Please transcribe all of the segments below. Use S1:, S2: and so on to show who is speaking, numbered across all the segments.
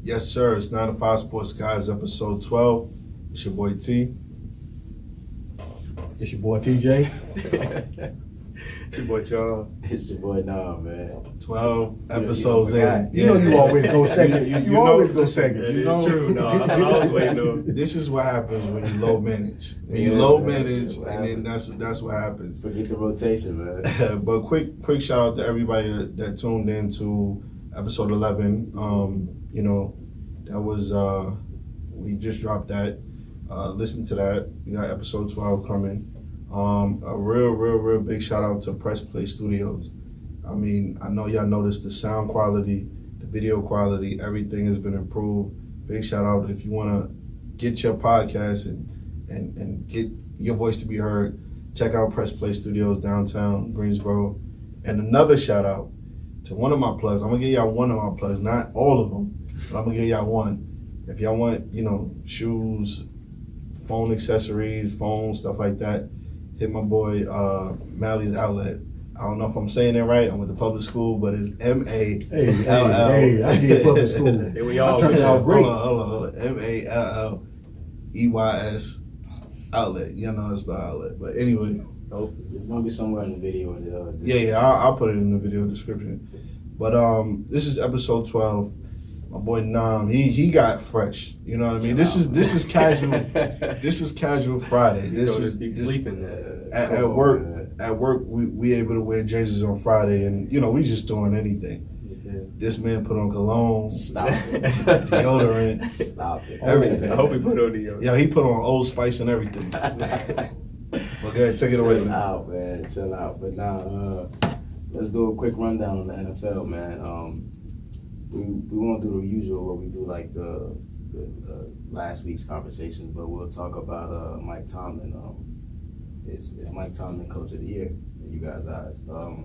S1: Yes, sir. It's 9 to 5 Sports Guys, episode 12. It's your boy T.
S2: It's your boy TJ.
S3: It's your boy Charles.
S4: It's your boy Nam, man.
S1: 12 episodes in.
S2: You know you always go second. You always go second.
S3: It
S2: You
S3: is
S2: know?
S3: true. No, I was waiting on.
S1: This is what happens when you low manage. When you low manage, and then that's what happens.
S4: Forget the rotation, man.
S1: But quick shout out to everybody that tuned in to episode 11. That was we just dropped that. Listen to that. We got episode 12 coming. A real big shout out to Press Play Studios. I mean, I know y'all noticed the sound quality, the video quality, everything has been improved. Big shout out if you want to get your podcast and get your voice to be heard. Check out Press Play Studios downtown Greensboro. And another shout out to one of my plugs. I'm gonna give y'all one of my plugs, not all of them, but I'm gonna give y'all one. If y'all want, shoes, phone accessories, phones, stuff like that, hit my boy Mally's Outlet. I don't know if I'm saying it right. I went to public school, but it's M-A-L-L.
S2: Hey, I did public school.
S3: We all
S2: I turned out great.
S1: Hold on. M-A-L-L-E-Y-S Outlet. You know it's the outlet. But anyway.
S4: It's gonna be somewhere in the video.
S1: I'll put it in the video description. But this is episode 12. My boy Nam, he got fresh. You know what I mean? This is casual. This is casual Friday. This is
S3: sleeping
S1: at work. At work, we able to wear jerseys on Friday, and we just doing anything.
S3: Yeah.
S1: This man put on cologne,
S4: Stop it.
S1: deodorant,
S4: Stop it.
S1: everything.
S3: I hope he put on the.
S1: Yeah, he put on Old Spice and everything. But go ahead, take it away.
S4: Chill out, man. Chill out. But now, let's do a quick rundown on the NFL, man. We won't do the usual what we do like the last week's conversation, but we'll talk about Mike Tomlin. Is Mike Tomlin Coach of the Year in you guys' eyes? A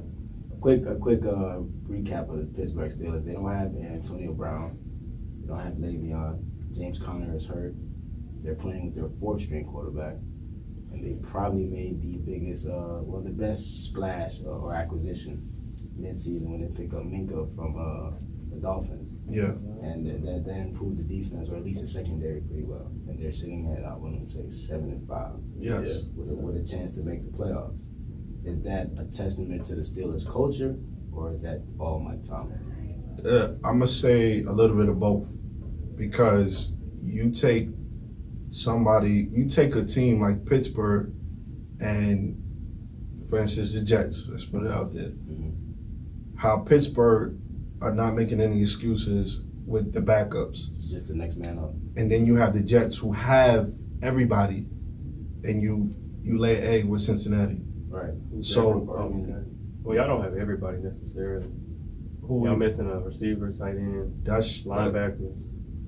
S4: quick recap of the Pittsburgh Steelers. They don't have Antonio Brown. They don't have Le'Veon. James Conner is hurt. They're playing with their fourth string quarterback, and they probably made the biggest, the best splash or acquisition mid-season when they pick up Minka from the Dolphins.
S1: Yeah.
S4: And that improved the defense, or at least the secondary, pretty well. And they're sitting at, I want to say, 7-5.
S1: Yes.
S4: With a chance to make the playoffs. Is that a testament to the Steelers' culture, or is that all Mike Tomlin?
S1: I'm gonna say a little bit of both, because you take a team like Pittsburgh, and for instance the Jets. Let's put it out there.
S4: Mm-hmm.
S1: How Pittsburgh are not making any excuses with the backups.
S4: It's just the next man up.
S1: And then you have the Jets who have everybody, and you lay an egg with Cincinnati.
S4: Right.
S1: So,
S3: well, y'all don't have everybody necessarily. Y'all missing a receiver, tight end, linebacker.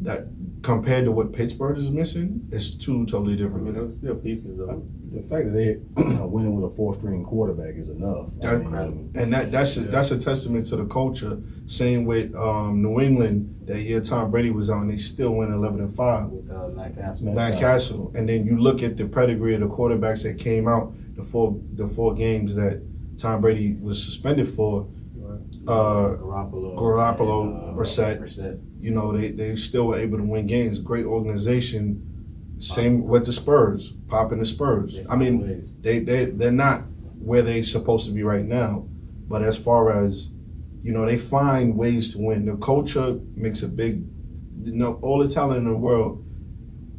S1: That compared to what Pittsburgh is missing, it's two totally
S3: I
S1: different.
S3: mean, those still pieces of it.
S2: The fact that they winning with a fourth-string quarterback is enough.
S1: That's incredible. And that's a testament to the culture. Same with New England that year Tom Brady was on, they still went 11-5
S4: With Matt Castle.
S1: Matt Castle. And then you look at the pedigree of the quarterbacks that came out the four games that Tom Brady was suspended for. Garoppolo, Brissett. They still were able to win games. Great organization. Same with the Spurs, popping the Spurs. I mean, they're not where they're supposed to be right now, but as far as they find ways to win. The culture makes a big. All the talent in the world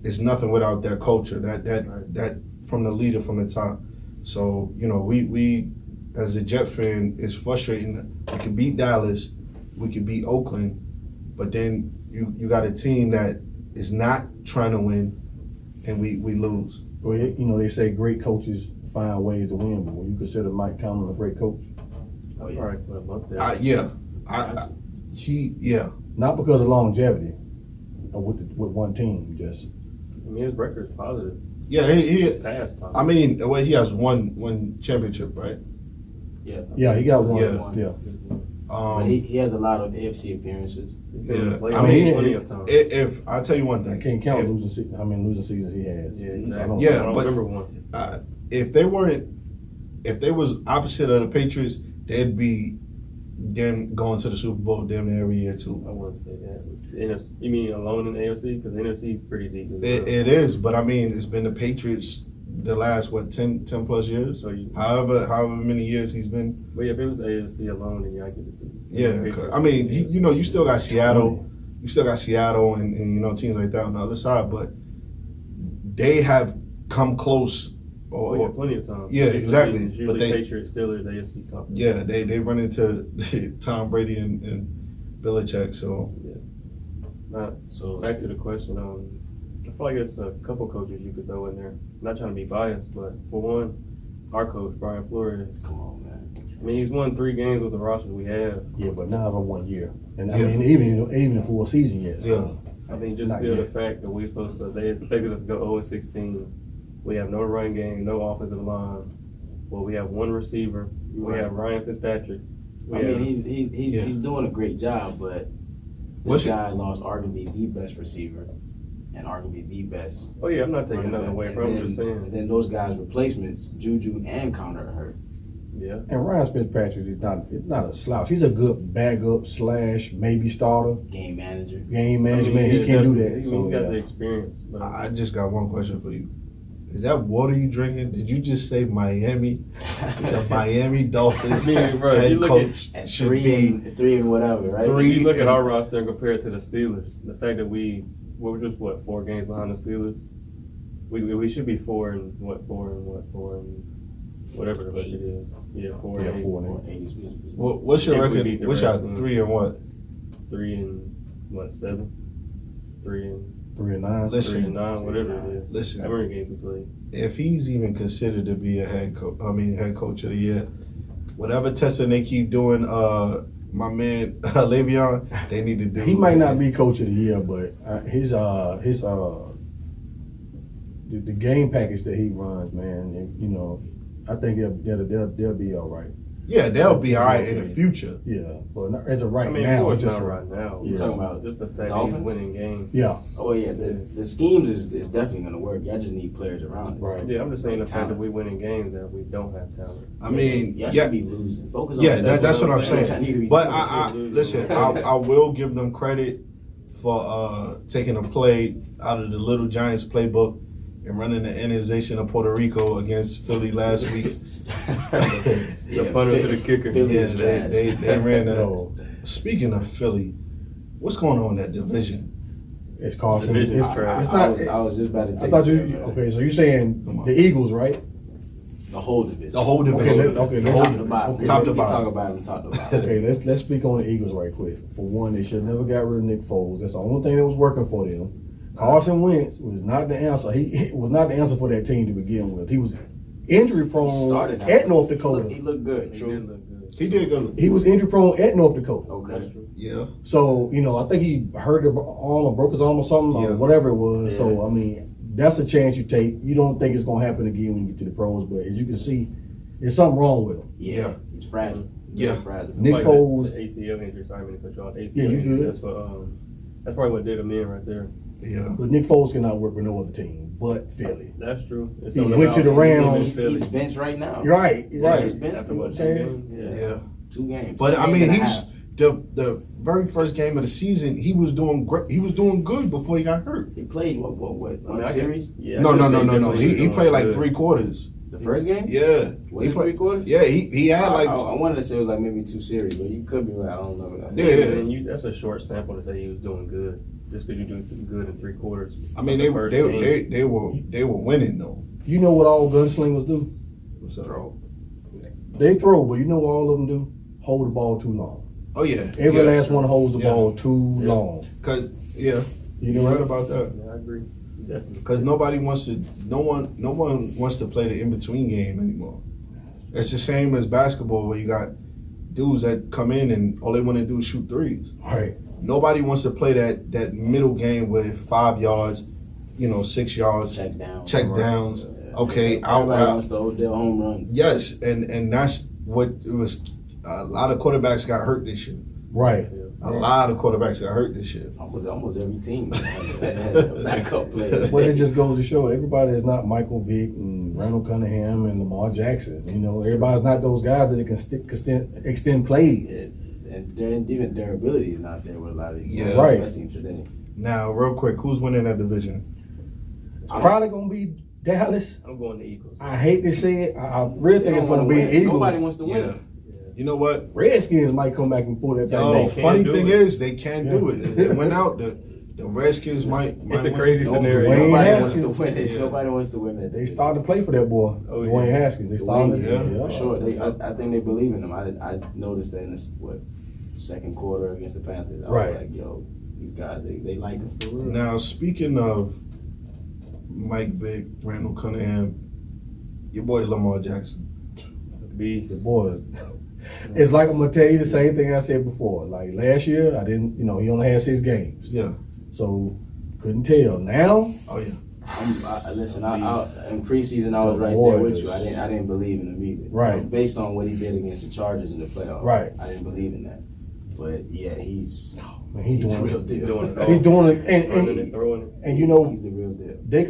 S1: is nothing without that culture. That from the leader from the top. So we as a Jet fan, it's frustrating. We could beat Dallas, we could beat Oakland, but then you got a team that is not trying to win. And we lose.
S2: Well, they say great coaches find ways to win, but when you consider Mike Tomlin a great coach,
S3: Right, put him up there.
S2: not because of longevity or with one team, just.
S3: I mean, his record's positive.
S1: Yeah, he
S3: Past positive.
S1: I mean, he has one championship, right?
S4: Yeah,
S2: he got one.
S1: Yeah.
S4: But he has a lot of AFC appearances.
S1: Yeah.
S3: I mean,
S1: if I tell you one thing,
S2: I can't count losing seasons he has.
S3: Yeah, exactly.
S1: Yeah,
S3: I don't
S1: but
S3: remember one.
S1: If they was opposite of the Patriots, they'd be them going to the Super Bowl damn near every year too.
S3: I wouldn't say that. The NFC, you mean alone in the AFC? Because the NFC is pretty deep.
S1: It is, but I mean, it's been the Patriots the last 10 plus years.
S3: So
S1: however many years he's been.
S3: But yeah, if it was AFC alone, then I give it to you.
S1: Yeah, I mean, you still got Seattle, and teams like that on the other side, but they have come close.
S3: Yeah, plenty of times.
S1: Yeah, exactly.
S3: Usually
S1: But they
S3: Patriots, Steelers, AFC Cup.
S1: Yeah, they run into Tom Brady and Belichick. So
S3: So back to the question. I feel like it's a couple coaches you could throw in there. Not trying to be biased, but for one, our coach Brian Flores.
S4: Come on, man.
S3: I mean, he's won 3 games with the roster we have.
S2: Yeah, but not over 1 year. And I mean, even a full season yet. So.
S1: Yeah.
S3: I mean, just still the fact that they expected us to go 0-16. We have no run game, no offensive line. Well, we have one receiver. We have Ryan Fitzpatrick.
S4: He's doing a great job, but this guy lost arguably the best receiver and arguably the best.
S3: Oh yeah, I'm not taking nothing away from him. Just saying.
S4: And then those guys' replacements, Juju and Connor, are hurt.
S3: Yeah.
S2: And Ryan Fitzpatrick is not a slouch. He's a good backup / maybe starter.
S4: Game manager.
S2: Game management. He can do that.
S3: He's
S2: So,
S3: got the experience. But
S1: I just got one question for you. Is that water you drinking? Did you just say Miami? The Miami Dolphins head coach
S4: at
S1: should
S4: 3
S1: be
S4: and whatever, right?
S3: if you look at our roster and compare it to the Steelers, the fact that we're just 4 games behind the Steelers. We should be 4 and whatever the record is. Yeah, 4 and 8.
S2: 4 and 8.
S1: What's your record? What's your 3 and what?
S3: 3 and 7? 3 and
S2: 3 and 9.
S1: 3
S3: and 9, whatever it is.
S1: Listen,
S3: Every game we play.
S1: if he's even considered to be a head coach of the year, whatever testing they keep doing, my man Le'Veon, they need to do.
S2: He might not be coach of the year, but the game package that he runs, man, I think they'll be all right.
S1: Yeah, they'll be all right in the future.
S2: Yeah, but as of right
S3: I mean,
S2: now,
S3: of course
S2: it's just
S3: not right now.
S4: You're talking about
S3: just the fact that he's
S4: Dolphins?
S3: winning games.
S2: Yeah,
S4: Oh yeah, the schemes is definitely going to work. Y'all just need players around it.
S2: right.
S3: Yeah, I'm just saying the fact
S4: Talent.
S3: that we winning games that we don't have talent.
S1: I mean,
S4: y'all
S1: yeah,
S4: should be losing. Focus on
S1: that's what I'm
S4: Y'all need to
S1: saying.
S4: be
S1: But
S4: doing.
S1: listen, I will give them credit for taking a play out of the Little Giants playbook and running the organization of Puerto Rico against Philly last week.
S3: The punter to the kicker.
S4: Philly
S1: Yeah,
S4: is trash.
S1: they ran a.
S2: No,
S1: Speaking of Philly, what's going on in that division?
S2: it's Carson.
S3: Division
S2: It's
S3: is trash.
S2: not.
S4: I was just about to
S2: I
S4: take.
S2: thought
S4: it
S2: you.
S4: there, man.
S2: Okay, so you're saying the Eagles, right?
S4: The whole division.
S1: The whole division.
S2: Okay,
S1: The
S2: let's-
S1: whole
S4: Top to bottom.
S2: okay.
S1: Top to
S4: We can
S1: bottom.
S4: talk about them top to bottom.
S2: Okay, let's speak on the Eagles right quick. For one, they should never got rid of Nick Foles. That's the only thing that was working for them. Carson Wentz was not the answer. He was not the answer for that team to begin with. He was injury prone
S4: Started out.
S2: at North Dakota.
S4: He looked good.
S3: He
S4: True.
S3: did look good.
S1: He did good.
S2: He was injury prone at North Dakota.
S3: That's
S4: Okay.
S3: true.
S1: Yeah.
S2: So, I think he hurt his arm or broke his arm or something,
S1: Yeah.
S2: or whatever it was.
S3: Yeah.
S2: So, I mean, that's a chance you take. You don't think it's going to happen again when you get to the pros, but as you can see, there's something wrong with him.
S4: Yeah. He's fragile.
S1: Yeah.
S4: Very fragile.
S2: Nick
S3: Like
S2: Foles.
S3: the ACL injury. Sorry, when he put you on ACL
S2: Yeah, you
S3: injury.
S2: good.
S3: That's probably what did him in right there.
S1: Yeah.
S2: But Nick Foles cannot work with no other team but Philly.
S3: That's true. It's
S2: He
S3: something
S2: went to
S3: about
S2: the
S3: him.
S2: Rams.
S3: He's in
S4: He's
S3: Philly.
S4: benched right now.
S2: You're right.
S4: Yeah,
S2: Right.
S4: he's benched.
S3: After what, 2
S2: Okay.
S3: games? Yeah.
S1: Yeah.
S4: 2 games.
S1: But I
S4: Game
S1: mean,
S4: and a
S1: he's
S4: half.
S1: the very first game of the season. He was doing great. He was doing good before he got hurt.
S4: He played what
S3: I mean,
S4: one
S3: I can-
S4: series?
S3: Yeah,
S1: No.
S3: I can say
S1: He
S3: doing
S1: played like
S3: good.
S1: 3 quarters.
S4: The first game?
S1: Yeah.
S4: Was
S1: He
S4: it
S1: played-
S4: 3/4?
S1: Yeah. He had
S4: I
S1: like.
S4: wanted to say it was like maybe 2 series, but you could be right. I don't know.
S1: Yeah.
S3: And that's a short sample to say he was doing good. Just because you do good in 3 quarters.
S1: I mean,
S3: The first game.
S1: they were winning though.
S2: You know what all gunslingers do?
S1: What's that?
S2: They throw, but you know what all of them do? Hold the ball too long.
S1: Oh yeah.
S2: Every
S1: yeah.
S2: last one holds the
S1: Yeah.
S2: ball too long.
S1: Cause yeah,
S2: You
S1: you're
S2: know
S1: right about that.
S3: Yeah, I agree. Definitely.
S1: Because no one wants to play the in between game anymore. It's the same as basketball where you got dudes that come in and all they want to do is shoot threes.
S2: Right.
S1: Nobody wants to play that middle game with 5 yards, 6 yards,
S4: Check down.
S1: check downs. Okay, out
S4: Everybody
S1: route.
S4: wants the Odell home runs.
S1: Yes, and that's what it was. A lot of quarterbacks got hurt this year.
S2: Right.
S1: A lot of quarterbacks got hurt this year.
S4: Almost every team had a backup player.
S2: But it just goes to show everybody is not Michael Vick and Randall Cunningham and Lamar Jackson. Everybody's not those guys that can extend plays.
S4: and even durability is not there with a lot of these.
S1: Yeah.
S2: Right.
S4: Especially today.
S1: Now, real quick, who's winning that division?
S2: It's probably gonna be Dallas.
S3: I'm going to Eagles.
S2: I hate to say it. I really
S4: They
S2: think it's
S4: don't
S2: gonna
S4: wanna
S2: be
S4: win.
S2: Eagles.
S4: Nobody wants to win.
S1: Yeah. You know what?
S2: Redskins might come back and pull that thing
S1: Yo,
S2: off.
S3: can
S1: funny
S3: do
S1: thing
S3: it.
S1: is, they can do it. They went out. The Redskins might
S3: It's a
S1: win.
S3: crazy scenario.
S2: Wayne
S4: Nobody wants
S2: Haskins.
S4: to win it.
S1: Yeah.
S4: Nobody wants to win it.
S2: They started to play for that boy,
S3: Oh,
S2: Dwayne
S3: yeah.
S2: Haskins. They started.
S1: Yeah.
S4: For sure. I think they believe in him. I noticed that in this second quarter against the Panthers. I was
S2: Right.
S4: like, yo, these guys they like us for real.
S1: Now, speaking of Mike Vick, Randall Cunningham, your boy Lamar Jackson.
S2: The
S3: Beast.
S2: boy. It's like I'm gonna tell you the same thing I said before. Like last year, I didn't. He only had 6 games,
S1: Yeah.
S2: so couldn't tell. Now,
S1: Oh yeah.
S4: Listen, I in preseason I was
S2: The
S4: right there
S2: Warriors.
S4: with you. I didn't believe in him either.
S2: Right.
S4: Based on what he did against the Chargers in the playoffs.
S2: Right.
S4: I didn't believe in that. But yeah, he's
S2: man, he's
S4: the
S2: doing
S4: real
S2: it.
S3: He's
S4: deal.
S3: doing it all.
S2: He's doing it,
S3: Running
S2: and
S3: and throwing it.
S2: and
S4: He's the real deal.
S2: they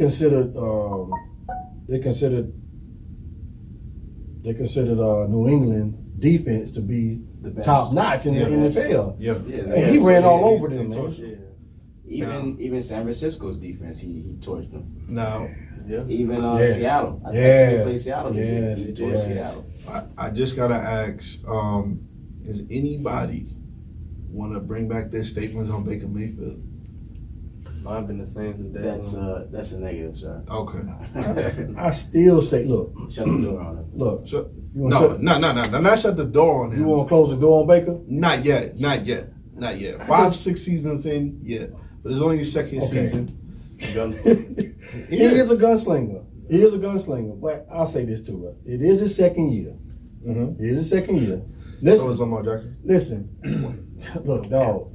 S2: considered New England defense to be
S4: The best.
S2: top notch in
S1: Yeah.
S2: the NFL.
S1: Yeah.
S4: Yeah,
S2: And he ran all over them,
S1: they
S2: man.
S1: torched
S3: Yeah.
S4: Even San Francisco's defense, he torched them.
S1: Now,
S3: Yeah.
S4: Even
S2: Yes.
S4: Seattle. I
S2: Yeah.
S4: think they played Seattle this year.
S2: Yes.
S4: He torched
S2: Yes.
S4: Seattle.
S1: I just gotta ask, does anybody want to bring back their statements on Baker Mayfield?
S3: Mine been the same since day one.
S4: That's a negative, sir.
S1: Okay.
S2: I still say, look,
S4: Shut the door on him.
S2: look.
S1: So,
S2: You want
S1: no, not shut the door on him.
S2: You want to close the door on Baker?
S1: Not yet. 5, 6 seasons in, yeah. But it's only his second
S2: Okay.
S1: season.
S3: Gunslinger.
S2: He is a gunslinger. He is a gunslinger. But I'll say this too, bro. It is his second year.
S1: Mm-hmm.
S2: It is his second year.
S1: So is Lamar Jackson.
S2: Listen. Look, dog.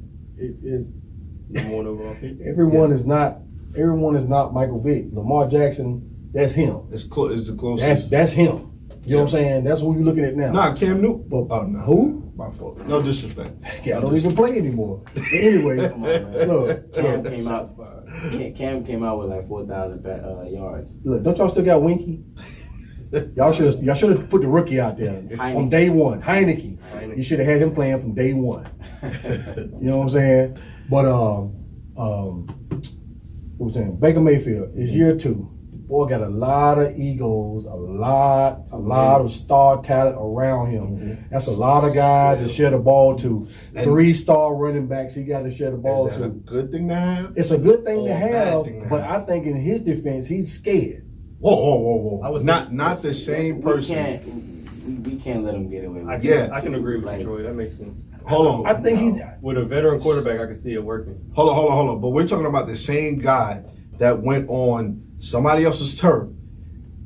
S3: Number 1 overall pick.
S2: Everyone is not Michael Vick. Lamar Jackson, that's him.
S1: It's the closest.
S2: That's him. You know what I'm saying? That's who you're looking at now.
S1: Nah, Cam Newton.
S2: But
S1: Oh no.
S2: who?
S1: My fault. No disrespect.
S2: I don't even play anymore. But anyway,
S4: Come on, man.
S2: look,
S4: Cam came out with like 4,000 yards.
S2: look, don't y'all still got Winky? Y'all should have put the rookie out there from day one. Heineke. You should have had him playing from day one. You know what I'm saying? But what was saying? Baker Mayfield is year 2. The boy got a lot of egos, a lot of star talent around him. That's a lot of guys to share the ball to. 3-star running backs he got to share the ball
S1: Is that a
S2: to.
S1: good thing to have?
S2: It's a good thing
S1: Or
S2: to
S1: a bad
S2: have,
S1: thing to
S2: but
S1: have?
S2: I think in his defense, he's scared.
S1: Whoa.
S3: I was
S1: Not the same person.
S4: We can't let him get away with
S3: I
S4: it.
S3: can,
S1: Yeah.
S3: I can agree with
S4: Like-
S3: you, Troy. That makes sense.
S1: Hold on.
S2: I think he.
S3: With a veteran quarterback, I can see it working.
S1: Hold on. But we're talking about the same guy that went on somebody else's turf.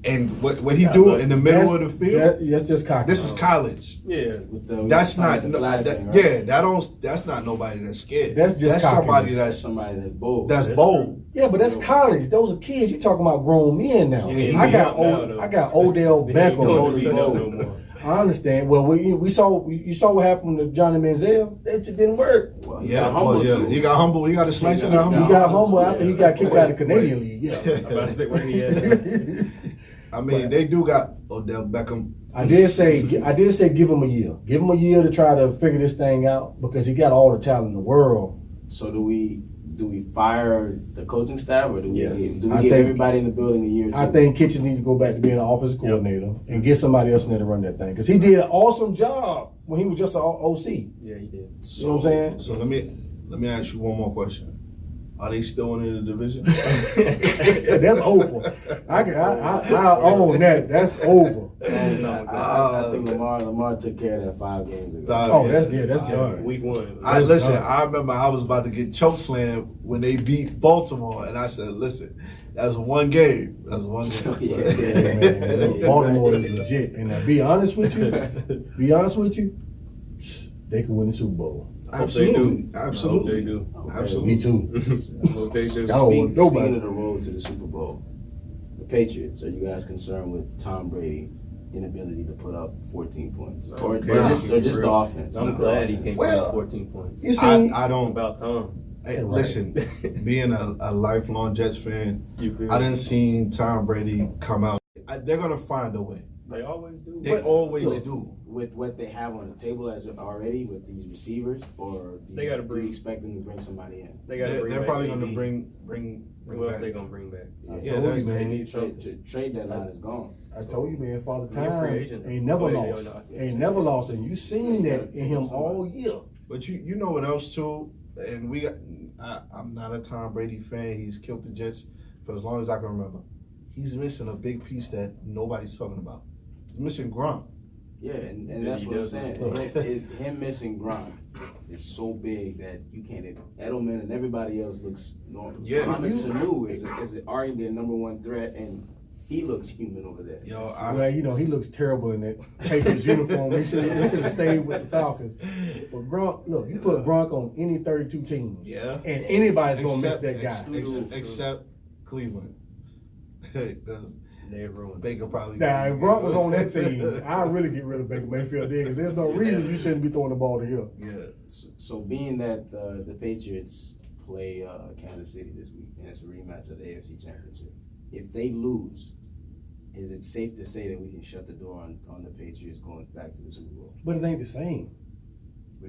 S1: And what he
S3: Yeah,
S1: do
S3: but
S1: in the middle of the field?
S2: That's just cocky.
S1: This is college.
S3: Yeah.
S4: With the,
S1: That's
S4: with
S1: not
S4: the
S1: no,
S4: flag
S1: that,
S4: thing, right?
S1: yeah. That's not nobody that's scared.
S2: That's just
S1: somebody
S2: cockiness.
S4: That's somebody that's bold.
S1: that's bold.
S2: Yeah, but that's college. Those are kids. You talking about grown men now.
S1: Yeah,
S2: I got
S3: now,
S2: I got Odell
S3: He ain't going to be
S2: Beckham.
S3: no more.
S2: I understand. Well, you saw what happened to Johnny Manziel. That just didn't work.
S4: Well, he
S1: Yeah,
S4: got humble
S1: yeah.
S4: too.
S1: He got humble. He got to slice it
S4: He
S1: out.
S2: He got humble after he got kicked out of the Canadian League. Yeah.
S3: I'm about to say where he at.
S1: I mean, they do got Odell Beckham.
S2: I did say give him a year. Give him a year to try to figure this thing out because he got all the talent in the world.
S4: So do we fire the coaching staff or do we
S3: Yes.
S4: give
S2: I think-
S4: everybody in the building a year or two?
S2: I think Kitchen needs to go back to being an offensive coordinator and get somebody else in there to run that thing because he did an awesome job when he was just an OC.
S3: Yeah, he did.
S2: You know what I'm saying?
S1: So let me ask you one more question. Are they still in the division?
S2: That's over. I own that. That's over.
S4: I think Lamar took care of that 5 games ago.
S2: Oh, that's done.
S3: Week 1.
S1: I remember I was about to get chokeslammed when they beat Baltimore, and I said, "Listen, that's one game. That's one game."
S4: Yeah.
S2: Man, Baltimore is legit. And to be honest with you, they could win the Super Bowl.
S1: Absolutely,
S3: I hope
S1: absolutely,
S3: they do.
S1: absolutely.
S2: Me too.
S3: I hope they do.
S2: I don't want nobody.
S4: Speaking of the road to the Super Bowl, the Patriots, are you guys concerned with Tom Brady inability to put up 14 points? Or just the offense?
S3: I'm glad he came
S2: Well,
S3: with 14 points.
S2: You see,
S1: I
S3: It's
S1: don't.
S3: about time.
S1: Hey,
S2: Right.
S1: listen, being a lifelong Jets fan,
S3: You feel
S1: I didn't see Tom Brady come out. They're gonna find a way.
S3: They always do.
S1: They always
S2: look,
S1: do.
S4: With what they have on the table as already with these receivers, or
S3: They gotta
S4: do you expect them to bring somebody in?
S3: They got to bring
S1: They're
S3: back
S1: probably
S3: AD.
S1: going to bring
S3: Who else
S1: back.
S3: they gonna bring back?
S1: Yeah,
S2: told
S1: that's-
S2: you,
S3: They
S2: man.
S3: need something.
S4: Trade deadline is gone.
S2: I told you, man, Father
S3: He a free
S2: Time
S3: agent.
S2: ain't never
S3: Oh, yeah,
S2: lost.
S3: no, I see what
S2: Ain't
S3: you're
S2: never
S3: saying.
S2: lost, and you seen that in him all year.
S1: But you know what else too? And we got, I'm not a Tom Brady fan. He's killed the Jets for as long as I can remember. He's missing a big piece that nobody's talking about. He's missing Gronk.
S4: Yeah, and
S3: Yeah,
S4: that's
S3: he
S4: what I'm
S3: does
S4: saying.
S2: miss
S4: Him missing Gronk is so big that you can't. Edelman and everybody else looks normal.
S1: Yeah.
S4: Mohamed Sanu is arguably a number one threat, and he looks human over there.
S1: Yo,
S2: Well, you know, he looks terrible in that Patriots uniform. They should have stayed with the Falcons. But Gronk, look, you put Gronk on any 32 teams,
S1: Yeah.
S2: and anybody's gonna miss that guy.
S1: Except Cleveland. Because
S3: They ruined.
S1: Baker probably.
S2: Now, if Gronk was on that team, I'd really get rid of Baker Mayfield there because there's no reason you shouldn't be throwing the ball to him.
S1: Yeah.
S4: So being that the Patriots play Kansas City this week, and it's a rematch of the AFC Championship, if they lose, is it safe to say that we can shut the door on the Patriots going back to the Super Bowl?
S2: But it ain't the same.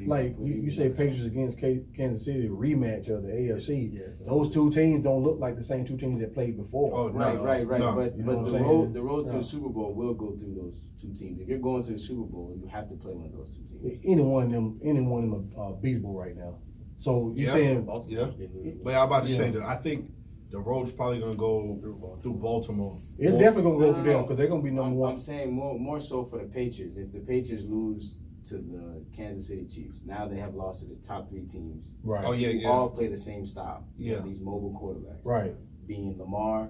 S2: Like you say, Patriots against Kansas City, rematch of the AFC.
S3: Yes.
S2: Those two teams don't look like the same two teams that played before.
S1: Oh, no.
S4: Right.
S1: No.
S4: But
S2: You know what
S4: the
S2: I'm
S4: road
S2: saying?
S4: the road to
S2: Yeah.
S4: the Super Bowl will go through those two teams. If you're going to the Super Bowl, you have to play one of those two teams.
S2: Any one of them are beatable right now. So you
S1: Yeah.
S2: saying
S3: Baltimore
S1: Yeah.
S3: getting it.
S1: But I'm about to say
S2: Yeah.
S1: that I think the road's probably going to go through Baltimore.
S2: it's definitely gonna go
S4: No,
S2: through
S4: no,
S2: them because they're gonna be number one.
S4: I'm saying more so for the Patriots. If the Patriots lose to the Kansas City Chiefs, now they have lost to the top three teams.
S2: Right.
S1: Oh, yeah,
S4: who
S1: yeah.
S4: all play the same style.
S1: Yeah.
S4: These mobile quarterbacks.
S2: Right.
S4: Being Lamar,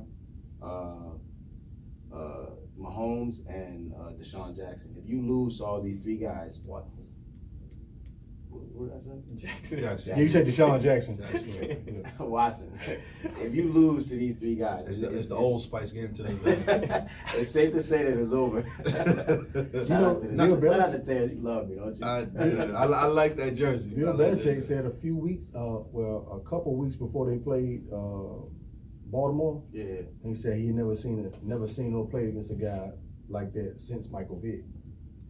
S4: Mahomes, and Deshaun Jackson. If you lose to all these three guys,
S3: Watson.
S4: what did I say?
S1: Jackson.
S2: Yeah, you said Deshaun Jackson.
S4: Watson. If you lose to these three guys,
S1: It's the old Spice getting to the.
S4: it's safe to say that it's over.
S2: You
S4: Shout
S2: know,
S4: out to the-
S2: Bill
S4: shout out to
S2: Belichick,
S4: Terrence. You love me, don't you?
S1: I like that jersey.
S2: Bill
S1: I like that
S2: Belichick
S1: jersey.
S2: said a few weeks, a couple weeks before they played Baltimore,
S4: Yeah.
S2: he said he had never seen no play against a guy like that since Michael Vick.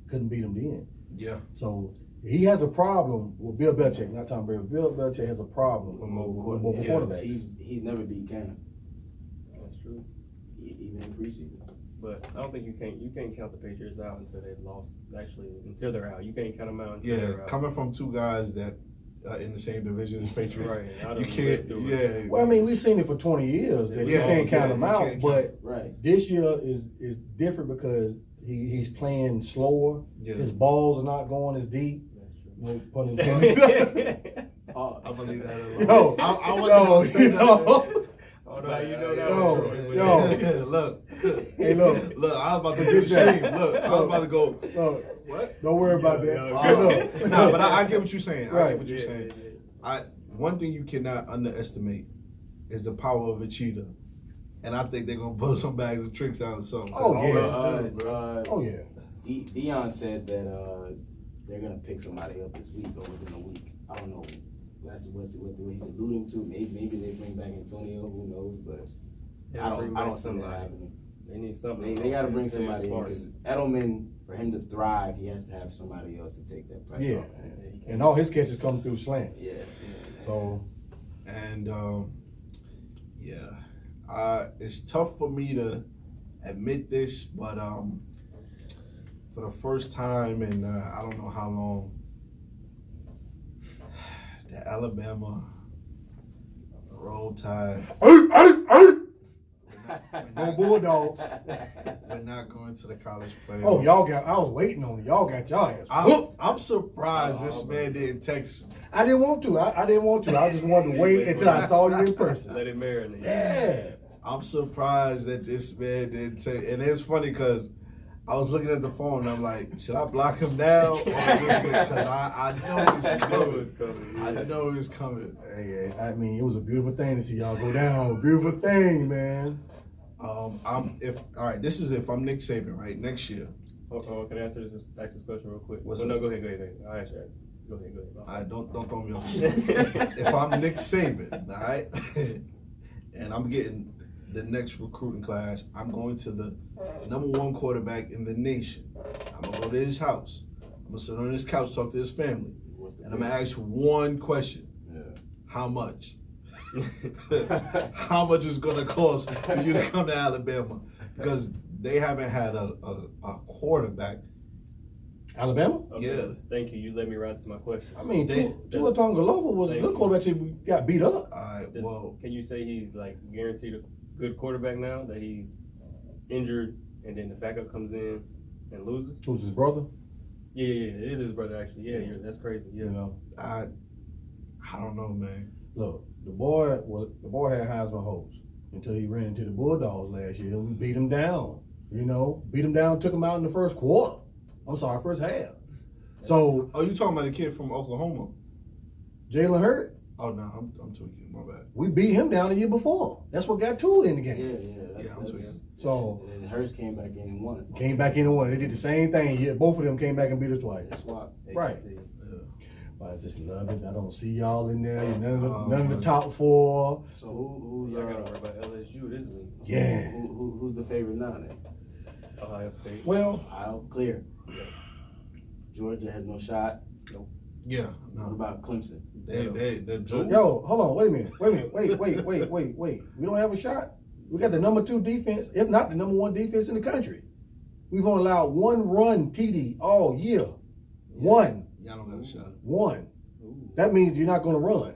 S2: Couldn't beat him then.
S1: Yeah.
S2: So he has a problem with Bill Belichick, not Tom Brady. Bill Belichick has a problem
S1: With mobile
S2: with mobile
S4: Yeah,
S2: quarterbacks.
S4: he's never beat Cam,
S3: That's true.
S4: even in preseason.
S3: But I don't think you can't count the Patriots out until they've lost. Actually, until they're out, you can't count them out until
S1: Yeah.
S3: they're out.
S1: Coming from two guys that in the same division as Patriots.
S3: Right. I
S1: You
S3: don't
S1: can't.
S3: do it.
S1: Yeah.
S2: Well, I mean, we've seen it for 20 years that you
S1: Yeah,
S2: can't count
S1: yeah,
S2: him
S1: you
S2: out,
S1: can't
S2: but
S4: Right.
S2: this year is different because he's playing slower.
S1: Yeah.
S2: His balls are not going as deep.
S3: That's true.
S2: No pun intended.
S4: Pause.
S1: I believe that. Alone.
S2: Yo,
S1: I wasn't
S2: yo,
S1: gonna say that.
S2: yo.
S3: Oh no, you know that
S2: Yo,
S3: was true.
S2: yo.
S1: Look.
S2: Hey, look.
S1: Look, I was about to do the
S2: Forget that.
S1: shame. Look, I was about to go.
S2: No,
S1: What?
S2: don't worry about that.
S3: Yo,
S2: Hey,
S3: yo.
S2: look.
S1: Nah, but I get what you're saying. I
S2: Right.
S1: get what you're saying. One thing you cannot underestimate is the power of a cheetah, and I think they're gonna pull some bags of tricks out or something.
S2: Oh, yeah.
S4: Oh
S2: Oh, yeah.
S4: Dion said that they're gonna pick somebody up this week or within a week. I don't know. That's what he's alluding to. Maybe they bring back Antonio. Who knows? But
S3: Yeah,
S4: I
S3: bring
S4: don't
S3: back
S4: see that
S3: somebody.
S4: happening.
S3: They need something.
S4: They got to bring
S3: They're
S4: somebody in
S3: smart.
S4: because Edelman, for him to thrive, he has to have somebody else to take that pressure
S2: Yeah.
S4: off.
S3: Yeah, you can't-
S2: And all his catches come through slants.
S4: Yes.
S2: So,
S1: And it's tough for me to admit this, but for the first time in I don't know how long, the Alabama Roll Tide.
S2: go Bulldogs.
S1: We're not going to the college playoff.
S2: Oh, I was waiting on it. Y'all got y'all ass.
S1: I'm surprised this man didn't text me.
S2: I didn't want to. I didn't want to. I just wanted to wait until I saw you in person.
S3: Let it marinate.
S2: Yeah.
S1: I'm surprised that this man didn't take. And it's funny because I was looking at the phone and I'm like, should I block him now? Because I know it's coming. I know it's coming.
S2: Hey, I mean, it was a beautiful thing to see y'all go down. Beautiful thing, man.
S1: This is if I'm Nick Saban, right? Next year.
S3: Oh, can I ask this question real quick?
S1: What's
S3: Well,
S1: up?
S3: no, go ahead. I'll answer that. Go ahead.
S1: I don't throw me off. If I'm Nick Saban, all right, and I'm getting the next recruiting class. I'm going to the #1 quarterback in the nation. I'm gonna go to his house. I'm gonna sit on his couch, talk to his family, and I'm gonna ask one question: How much? How much is gonna cost for you to come to Alabama? Because they haven't had a quarterback.
S2: Alabama?
S3: Okay,
S1: Yeah.
S3: Thank you. You let me ride to my question.
S2: I mean,
S1: They-
S2: Tua Tagovailoa was a good quarterback till we got beat up.
S1: All right, well,
S3: Can you say he's like guaranteed a good quarterback now that he's injured and then the backup comes in and loses?
S2: Who's his brother?
S3: Yeah, it is his brother actually. Yeah, that's crazy. Yeah.
S2: You know,
S1: I don't know, man.
S2: look, the boy had Heisman hopes until he ran into the Bulldogs last year. We beat him down. You know, took him out in the first quarter. I'm sorry, first half. So,
S1: Oh, you talking about the kid from Oklahoma?
S2: Jalen Hurts,
S1: Oh no, I'm tweaking. My bad.
S2: we beat him down the year before. That's what got Tua in the
S4: Yeah,
S2: game.
S1: I'm tweaking.
S2: So,
S4: and Hurst came back in and won.
S2: came back in and won. They did the same thing. Yeah, both of them came back and beat us twice.
S4: That's why.
S2: Right.
S3: ACC.
S2: But I just love it. I don't see y'all in there. None
S1: Oh,
S2: of the
S1: man.
S2: top four.
S4: So who's
S3: Y'all gotta worry about LSU this week.
S2: Yeah.
S4: who's the favorite now then?
S3: Ohio State.
S2: Well,
S4: I'll clear. Georgia has no shot.
S1: Yeah,
S4: What
S1: no.
S4: about Clemson?
S1: They're
S2: yo, hold on. Wait a minute. Wait. We don't have a shot. We got the #2 defense, if not the #1 defense in the country. We've only allowed one run TD all year. One.
S1: Y'all don't got a shot.
S2: One.
S3: Ooh.
S2: That means you're not going to run.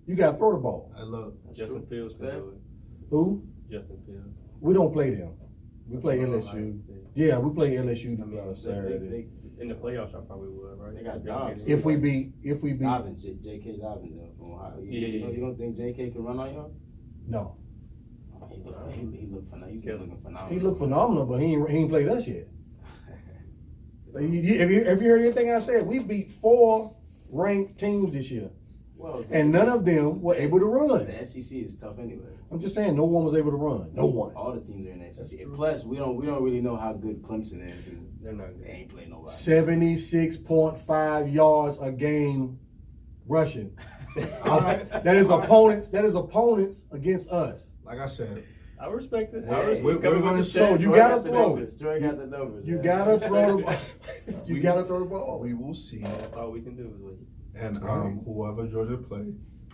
S2: You got to throw the ball.
S1: I love.
S3: Justin Fields can do it.
S2: Who?
S3: Justin Fields.
S2: We don't play them. We play LSU.
S3: Ohio State.
S2: Yeah, we play LSU
S3: They-
S2: Saturday.
S3: in the playoffs, I probably would, right?
S4: They got Dobbs.
S2: If we beat,
S4: Dobbins, J.K. Dobbins from Ohio. You don't think J.K. can run on y'all?
S2: no.
S4: He looked phenomenal. He's been looking phenomenal.
S2: He looked phenomenal, but he ain't played us yet. Have you heard anything I said? We beat 4 ranked teams this year,
S4: Well,
S2: and none of them were able to run.
S4: the SEC is tough anyway.
S2: I'm just saying, no one was able to run. No one.
S4: All the teams are in the SEC. Plus, we don't really know how good Clemson is because
S3: They're not
S4: they
S3: good.
S4: ain't playing nobody.
S2: 76.5 yards a game rushing.
S1: All right.
S2: That is opponents against us.
S1: Like I said,
S3: I respect it.
S4: Yeah,
S3: I respect
S1: we're
S3: coming
S1: gonna
S3: with the
S2: show
S3: stats.
S2: you
S4: Troy
S2: gotta
S4: got the
S2: throw.
S4: numbers. Troy got the numbers.
S2: You
S4: man.
S2: gotta throw the ball. You gotta throw the ball.
S1: we will see.
S3: That's all we can do. Is wait.
S1: And whoever Georgia play,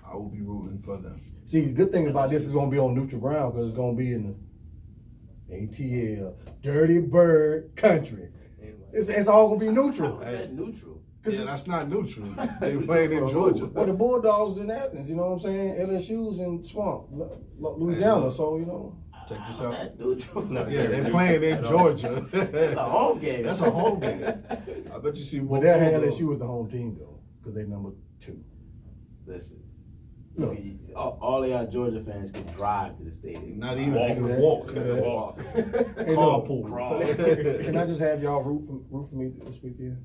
S1: I will be rooting for them.
S2: See, the good thing about this is going to be on neutral ground because it's going to be in the ATL, Dirty Bird country.
S3: Anyway.
S2: It's all going to be neutral.
S4: How's that neutral?
S1: Yeah, that's not neutral. They playing in Georgia.
S2: Well, the Bulldogs in Athens, you know what I'm saying? LSU's in Swamp, Louisiana, so, you know.
S1: Check this
S4: How's
S1: out.
S4: that neutral?
S3: No,
S1: Yeah, they're playing in Georgia.
S4: It's a home game.
S1: That's a home game. I bet you see more.
S2: But they'll have LSU as the home team, though, because they're #2.
S4: Listen.
S2: Look.
S4: All of y'all Georgia fans can drive to the stadium.
S1: Not even
S3: Walk.
S1: they can walk.
S2: Yeah.
S3: Walk.
S2: Hey,
S1: Carpool.
S3: Crawl.
S2: Can I just have y'all root for me this weekend?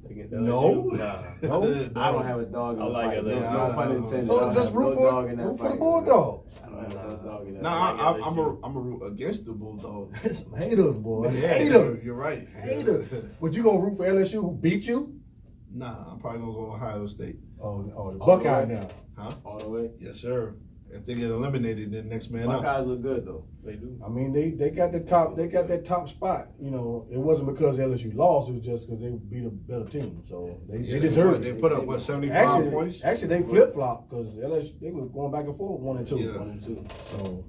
S3: Against
S1: No.
S3: LSU? Nah.
S2: No?
S4: I don't have a dog in
S3: I
S4: the
S3: like
S4: fight.
S3: LSU.
S4: No
S1: I
S4: pun
S1: don't.
S4: intended. I
S2: So
S4: don't
S2: just
S4: have
S2: root
S4: no dog in that
S2: for the
S4: fight.
S2: Bulldogs.
S4: I don't have no dog in that
S1: Nah,
S4: fight.
S1: I'm a root against the Bulldogs.
S2: Some haters, boy.
S1: Yeah,
S2: Haters.
S1: You're right.
S2: Haters. But you gonna root for LSU who beat you?
S1: Nah, I'm probably gonna go Ohio State.
S2: Oh, the
S4: All the
S2: Buckeye
S4: way.
S2: now.
S4: All the way.
S1: Yes, sir. If they get eliminated, then next man up.
S4: Buckeyes look good though.
S3: They do.
S2: I mean, they got the top. They got that top spot. You know, it wasn't because LSU lost. It was just because they beat a better team. So they
S1: Yeah,
S2: deserved
S1: They
S2: it.
S1: put up what 75 points.
S2: Actually, they flip flop because LSU they were going back and forth 1 and 2.
S1: Yeah.
S4: 1 and 2.
S2: So,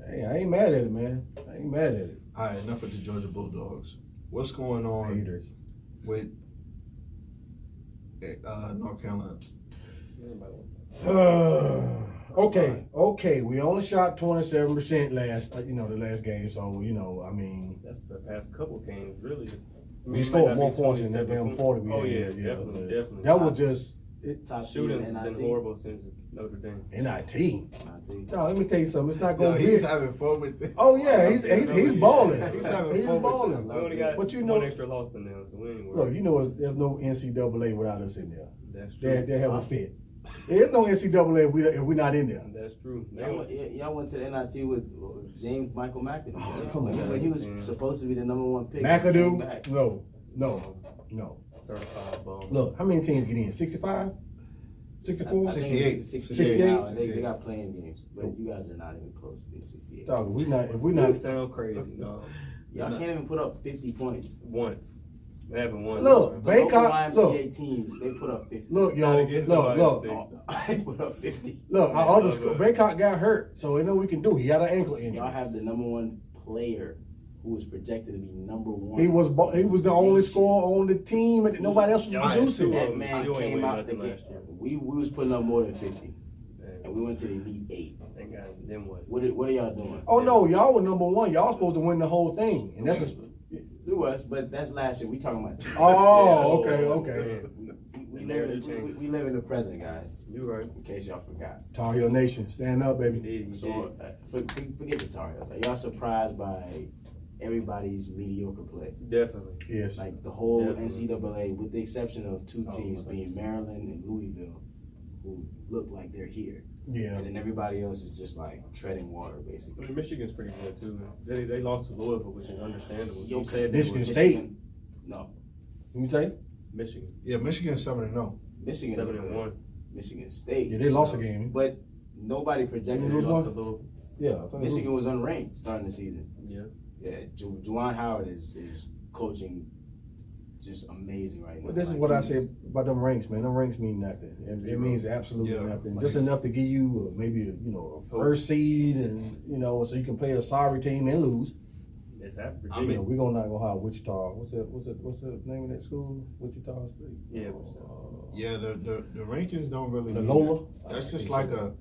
S2: hey, I ain't mad at it, man. I ain't mad at it.
S1: All right, enough with the Georgia Bulldogs. What's going on
S2: Haters.
S1: with North Carolina?
S3: Everybody wants
S2: Okay. We only shot 27% last, the last game. So I mean,
S3: that's the past couple games, really. I mean,
S2: we
S3: it
S2: scored
S3: might
S2: more
S3: not be
S2: points than that
S3: 27
S2: damn 40 we
S3: Oh
S2: had.
S3: yeah,
S2: but
S3: definitely.
S2: That was just
S4: Top
S3: Shooting's
S4: team in
S3: been
S4: NIT.
S3: horrible since Notre Dame.
S2: NIT.
S4: NIT.
S2: No, let me tell you something. It's not
S1: Yo,
S2: going to
S1: he's
S2: be.
S1: having fun with this.
S2: Oh yeah, he's balling.
S1: He's having fun with
S2: balling.
S3: We only got
S2: But you
S3: one
S2: know-
S3: extra loss than them, so we ain't
S2: Look,
S3: worried.
S2: there's no NCAA without us in there.
S3: That's true.
S2: They have a fit. There's no NCAA if we're not in there.
S3: That's true.
S4: Y'all went to the NIT with James Michael McAdoo.
S2: Oh, come on,
S4: When he was
S3: man.
S4: supposed to be the #1 pick. he came back.
S2: McAdoo? No.
S3: Certified ball.
S2: Look, how many teams get in? 65? 64?
S4: I think
S1: 68.
S4: it's 68
S2: 68?
S4: now, and they got playing games, but you guys are not even close to being 68.
S2: Dog, if we
S3: That
S2: not
S3: sound crazy. No,
S4: Y'all can't even put up 50 points.
S3: once. They haven't won.
S2: Look,
S4: The
S2: Bangkok,
S4: local YMCA
S2: look.
S4: teams, they put up 50.
S2: Look,
S3: Not
S2: yo,
S3: against
S2: look.
S3: Ohio State.
S4: They put up 50.
S2: Look, our other school,
S3: Okay.
S2: Bangkok got hurt, so we know we can do. He got an ankle injury.
S4: Y'all have the #1 player who was projected to be #1.
S2: He was the only scorer on the team, and nobody else was
S3: Y'all had
S2: producing.
S3: two of
S4: That
S3: them.
S4: man
S3: Still ain't
S4: came
S3: winning
S4: out the
S3: nothing
S4: game.
S3: last year.
S4: We was putting up more than 50,
S3: Man,
S4: and we went to the Elite 8.
S3: thank God. Then what?
S4: What are y'all doing?
S2: Oh no, y'all were #1. Y'all supposed to win the whole thing, and that's
S4: It was, but that's last year. We talking about.
S2: oh,
S3: Yeah,
S2: okay.
S4: We live in the present, guys.
S3: You right.
S4: In case y'all forgot.
S2: Tar Heel Nation, stand up, baby.
S3: Indeed, you
S4: So forget the Tar Heels. Are y'all surprised by everybody's mediocre play?
S3: did. Definitely.
S2: Yes.
S4: Like the whole
S3: Definitely.
S4: NCAA, with the exception of two
S3: Oh,
S4: teams
S3: my
S4: being Maryland and Louisville, who look like they're here,
S2: Yeah.
S4: and then everybody else is just like treading water,
S3: I
S4: basically.
S3: mean, Michigan's pretty good too. They lost to Louisville, which is understandable.
S4: Yo,
S3: You said they
S2: Michigan
S3: were
S2: State.
S4: No,
S2: You say?
S3: Michigan
S1: Yeah, Michigan 7-0.
S4: Michigan.
S3: 7-1.
S4: Michigan State.
S2: Yeah, they lost a game.
S4: But nobody projected.
S2: You
S3: They
S2: lose
S3: lost
S2: one?
S3: to Louisville.
S2: Yeah. I thought
S4: Michigan was unranked starting the season.
S3: Yeah.
S4: Yeah, Juwan Howard is coaching just amazing right now.
S2: But this is
S4: Like,
S2: what I
S4: he's-
S2: say about them ranks, man. Them ranks mean nothing. It means absolutely
S1: Yeah.
S2: nothing. Just enough to give you maybe a first seed, and so you can play a sorry team and lose.
S3: It's happened.
S1: I mean-
S2: We're gonna not gonna have Wichita. What's the name of that school? Wichita State.
S3: Yeah.
S1: Yeah, the rankings don't really
S2: The
S1: mean
S2: Lola?
S1: that. That's just like a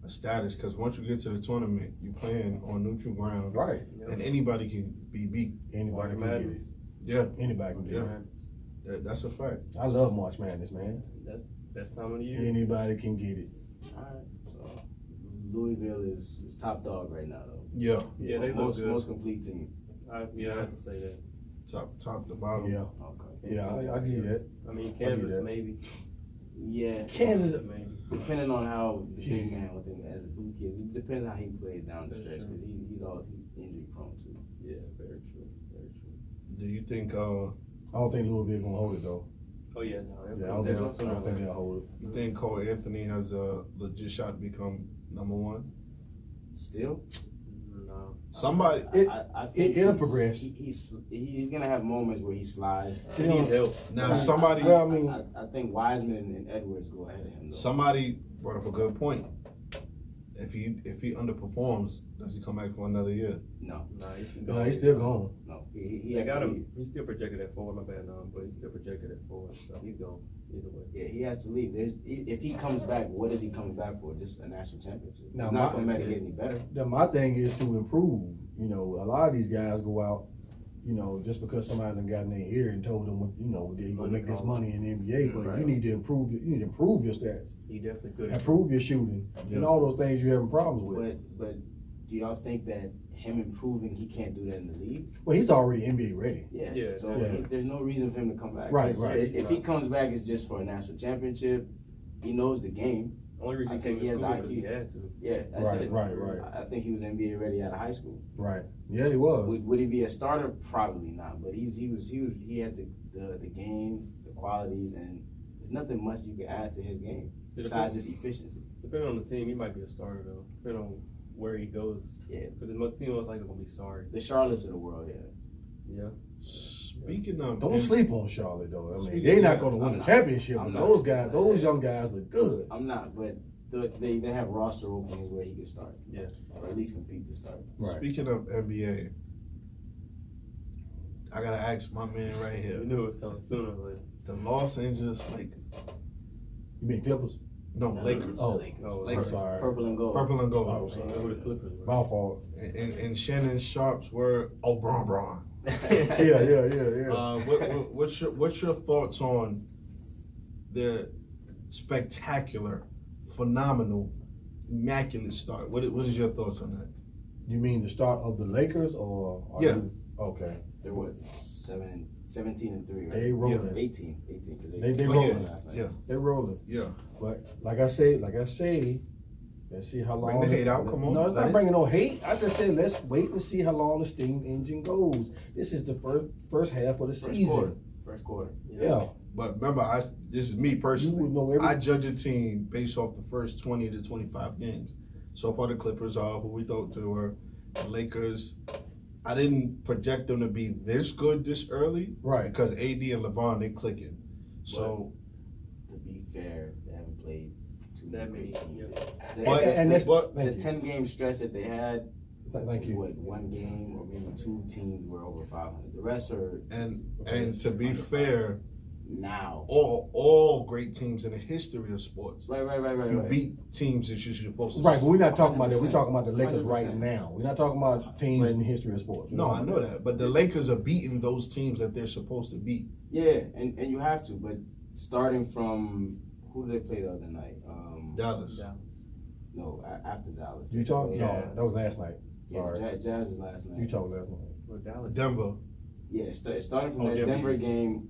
S1: status, because once you get to the tournament, you playing on neutral ground,
S2: Right.
S1: and anybody can be beat.
S2: Anybody can get it.
S1: Yeah,
S2: Anybody can get
S1: Yeah.
S2: it.
S1: that's a fact.
S2: I love March Madness, man.
S3: Best time of the year.
S2: Anybody can get it.
S4: All right, so Louisville is top dog right now, though.
S1: Yeah,
S3: Yeah, they look
S4: most
S3: good.
S4: most complete team.
S3: I have to say that.
S1: top to bottom.
S2: Yeah.
S4: Okay.
S2: Yeah, I give you that.
S3: I mean,
S2: that.
S3: Kansas maybe.
S4: Yeah,
S2: Kansas.
S3: Maybe.
S4: depending on how the big man with him as a boot kid, it depends how he plays down the
S3: That's
S4: stretch
S3: true.
S4: because he's injury prone too.
S3: Yeah, very true. Very true.
S1: Do you think
S2: I don't think Louisville gonna hold it though.
S3: Oh yeah, no.
S2: Yeah, I don't think they'll hold it.
S1: you think Cole Anthony has a legit shot to become #1?
S4: Still,
S3: No.
S1: Somebody.
S4: I think
S2: it'll
S4: he's-
S2: progress.
S4: He's gonna have moments where he slides.
S2: See,
S3: He needs help.
S1: Now somebody
S2: Well, I mean,
S4: I think Wiseman and Edwards go ahead of him. Though.
S1: somebody brought up a good point. If he underperforms, does he come back for another year?
S4: No,
S3: He's still
S2: no,
S3: going.
S2: he's still gone.
S4: no, he
S3: They
S4: has
S3: got
S4: to
S3: him.
S4: leave.
S3: He's still projected at 4. My bad, but he's still projected at 4. So he's gone either way.
S4: Yeah, he has to leave. If he comes back, what is he coming back for? Just a national championship.
S2: Now,
S4: He's not
S2: my-
S4: coming back to get any better.
S2: Then my thing is to improve. A lot of these guys go out, just because somebody done got in their ear and told them, they're gonna make this money in the NBA, but
S3: Right.
S2: you need to improve. You need to improve your stats,
S3: He definitely could.
S2: improve your shooting, and all those things you're having problems with.
S4: But do y'all think that him improving, he can't do that in the league?
S2: Well, he's already NBA ready.
S3: Yeah,
S4: So
S2: yeah.
S4: there's no reason for him to come back.
S2: Right,
S4: 'Cause
S2: right.
S4: If he comes back, it's just for a national championship. He knows the game.
S3: Only reason
S4: I
S3: he
S4: think
S3: came
S4: he
S3: to
S4: has
S3: school
S4: the
S3: because he
S4: IQ.
S3: had to.
S4: Yeah, that's
S2: Right,
S4: it.
S2: right.
S4: I think he was NBA ready out of high school.
S2: Right. Yeah, he was.
S4: Would he be a starter? Probably not. But he has the game, the qualities, and there's nothing much you can add to his game besides just efficiency.
S3: Depending on the team, he might be a starter though. Depending on where he goes.
S4: Yeah.
S3: Because the team looks like they're gonna be sorry.
S4: The Charlottes of the world, yeah.
S3: Yeah.
S1: Speaking of,
S2: Don't sleep on Charlotte though. I mean,
S1: Speaking
S2: they're not
S1: of-
S2: going to win
S4: I'm
S2: the
S4: not.
S2: championship,
S4: I'm
S2: but
S4: not.
S2: those young guys look good.
S4: I'm not, but they have roster openings where he can start.
S3: Yeah.
S4: Or at least compete to start.
S2: Right.
S1: Speaking of NBA, I gotta ask my man right
S3: We
S1: here.
S3: knew it was coming sooner or later.
S1: The Los Angeles Lakers.
S2: You mean Clippers?
S1: No, Lakers.
S2: Oh.
S3: Oh,
S1: Lakers.
S2: I'm sorry.
S4: Purple and gold.
S1: Purple and gold.
S2: Oh,
S3: I know who the Clippers were.
S2: My fault.
S1: And Shannon Sharp's were Bron.
S2: Yeah.
S1: What's your thoughts on the spectacular, phenomenal, immaculate start? What is your thoughts on that?
S2: You mean the start of the Lakers or?
S1: Yeah.
S2: Okay.
S4: They're what, 17-3, right?
S2: They rolling.
S4: 18, because
S2: They
S1: Oh,
S2: rolling.
S4: last night.
S1: Yeah,
S2: They rolling.
S1: yeah.
S2: But like I say, let's see how long.
S1: Bring the hate out, come on.
S2: No, it's
S1: Let
S2: not
S1: it-
S2: bringing no hate. I just said let's wait and see how long the steam engine goes. This is the first half of the season.
S4: First quarter.
S2: Yeah.
S1: But remember, this is me
S2: You
S1: personally.
S2: would know every.
S1: I judge a team based off the first 20 to 25 games. So far, the Clippers are who we thought they were. The Lakers, I didn't project them to be this good this early.
S2: Right.
S1: Because AD and LeBron, they clicking. So,
S4: To be fair, they haven't played too
S3: That
S4: many
S3: many,
S4: teams.
S1: But-
S2: and that's,
S1: but-
S2: thank
S4: The
S2: you.
S4: 10-game stretch that they had,
S2: Thank you.
S4: what, one game or maybe two teams were over 500. The rest are
S1: and to be fair,
S4: now.
S1: all great teams in the history of sports,
S4: Right.
S1: you beat teams that you're supposed to.
S2: Right, but we're not talking about that. We're
S4: 100%.
S2: talking about the Lakers right
S4: 100%.
S2: now. We're not talking about teams in the history of sports.
S1: No, I know that, but the Lakers are beating those teams that they're supposed to beat.
S4: Yeah, and you have to, but starting from who did they play the other night?
S1: Dallas.
S4: No, after Dallas.
S2: Utah?
S4: They
S2: No,
S4: played-
S2: that was last night.
S4: Yeah,
S2: Sorry.
S4: Jazz was last night.
S2: Utah was last night.
S3: Well, Dallas.
S1: Denver.
S4: Yeah, starting from
S3: Oh,
S4: that
S3: yeah,
S4: Denver
S3: we-
S4: game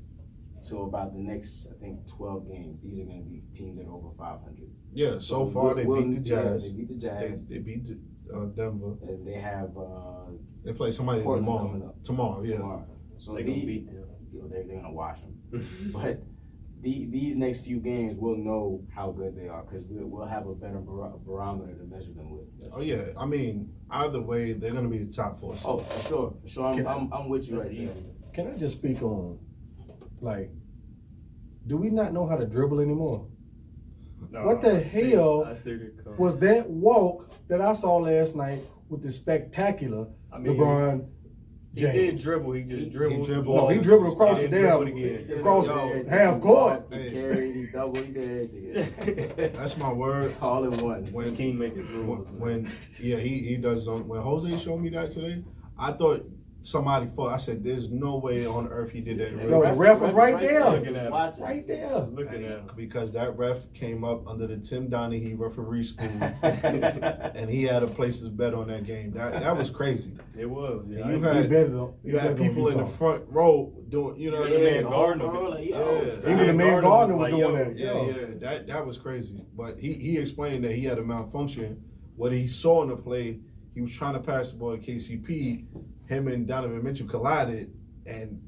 S4: to about the next, I think, 12 games. These are going to be teams that are over 500.
S1: Yeah, so far they beat the Jazz.
S4: They beat the Jazz.
S1: They beat Denver.
S4: And they have
S1: They play somebody
S4: Portland coming
S1: tomorrow.
S4: up.
S1: Tomorrow, yeah.
S4: tomorrow. So
S3: They gonna beat them.
S4: They're going to wash them. But these next few games, we'll know how good they are because we'll have a better barometer to measure them with.
S1: Oh yeah, I mean, either way, they're gonna be the top four.
S4: Oh, for sure.
S2: Can
S4: I'm with you
S3: That's
S4: right there.
S3: easy.
S2: Can I just speak on, like, do we not know how to dribble anymore?
S3: No,
S2: What the
S3: I see-
S2: hell
S3: I see it coming.
S2: Was that walk that I saw last night with the spectacular
S3: I mean,
S2: LeBron
S3: He did
S2: James?
S3: dribbled. He just dribbled.
S1: dribbled.
S2: No, he dribbled across the
S3: He didn't dribble
S2: damn,
S3: again.
S2: across
S1: Yo,
S2: half court.
S4: He carried, he doubled, he did.
S1: That's my word.
S4: Call it one.
S1: When
S3: King making rules.
S1: when yeah, he does. When Jose showed me that today, I thought somebody fought. I said, "There's no way on earth he did that."
S2: Yo, the ref was right there.
S3: Looking at him.
S4: Watching.
S2: Right there.
S3: Looking at him.
S1: Because that ref came up under the Tim Donaghy referee school, and he had a place to bet on that game. That was crazy.
S3: It was. Yeah.
S1: You
S2: He
S1: had
S2: better though.
S1: you had people in the front row doing, you know what I
S3: Yeah,
S1: mean?
S3: the Gardner.
S4: Like,
S1: Yeah.
S2: Even the man Gardner was
S3: like,
S2: doing
S3: yo,
S2: that.
S1: Yeah, that was crazy. But he explained that he had a malfunction. What he saw in the play, he was trying to pass the ball to KCP. Him and Donovan Mitchell collided, and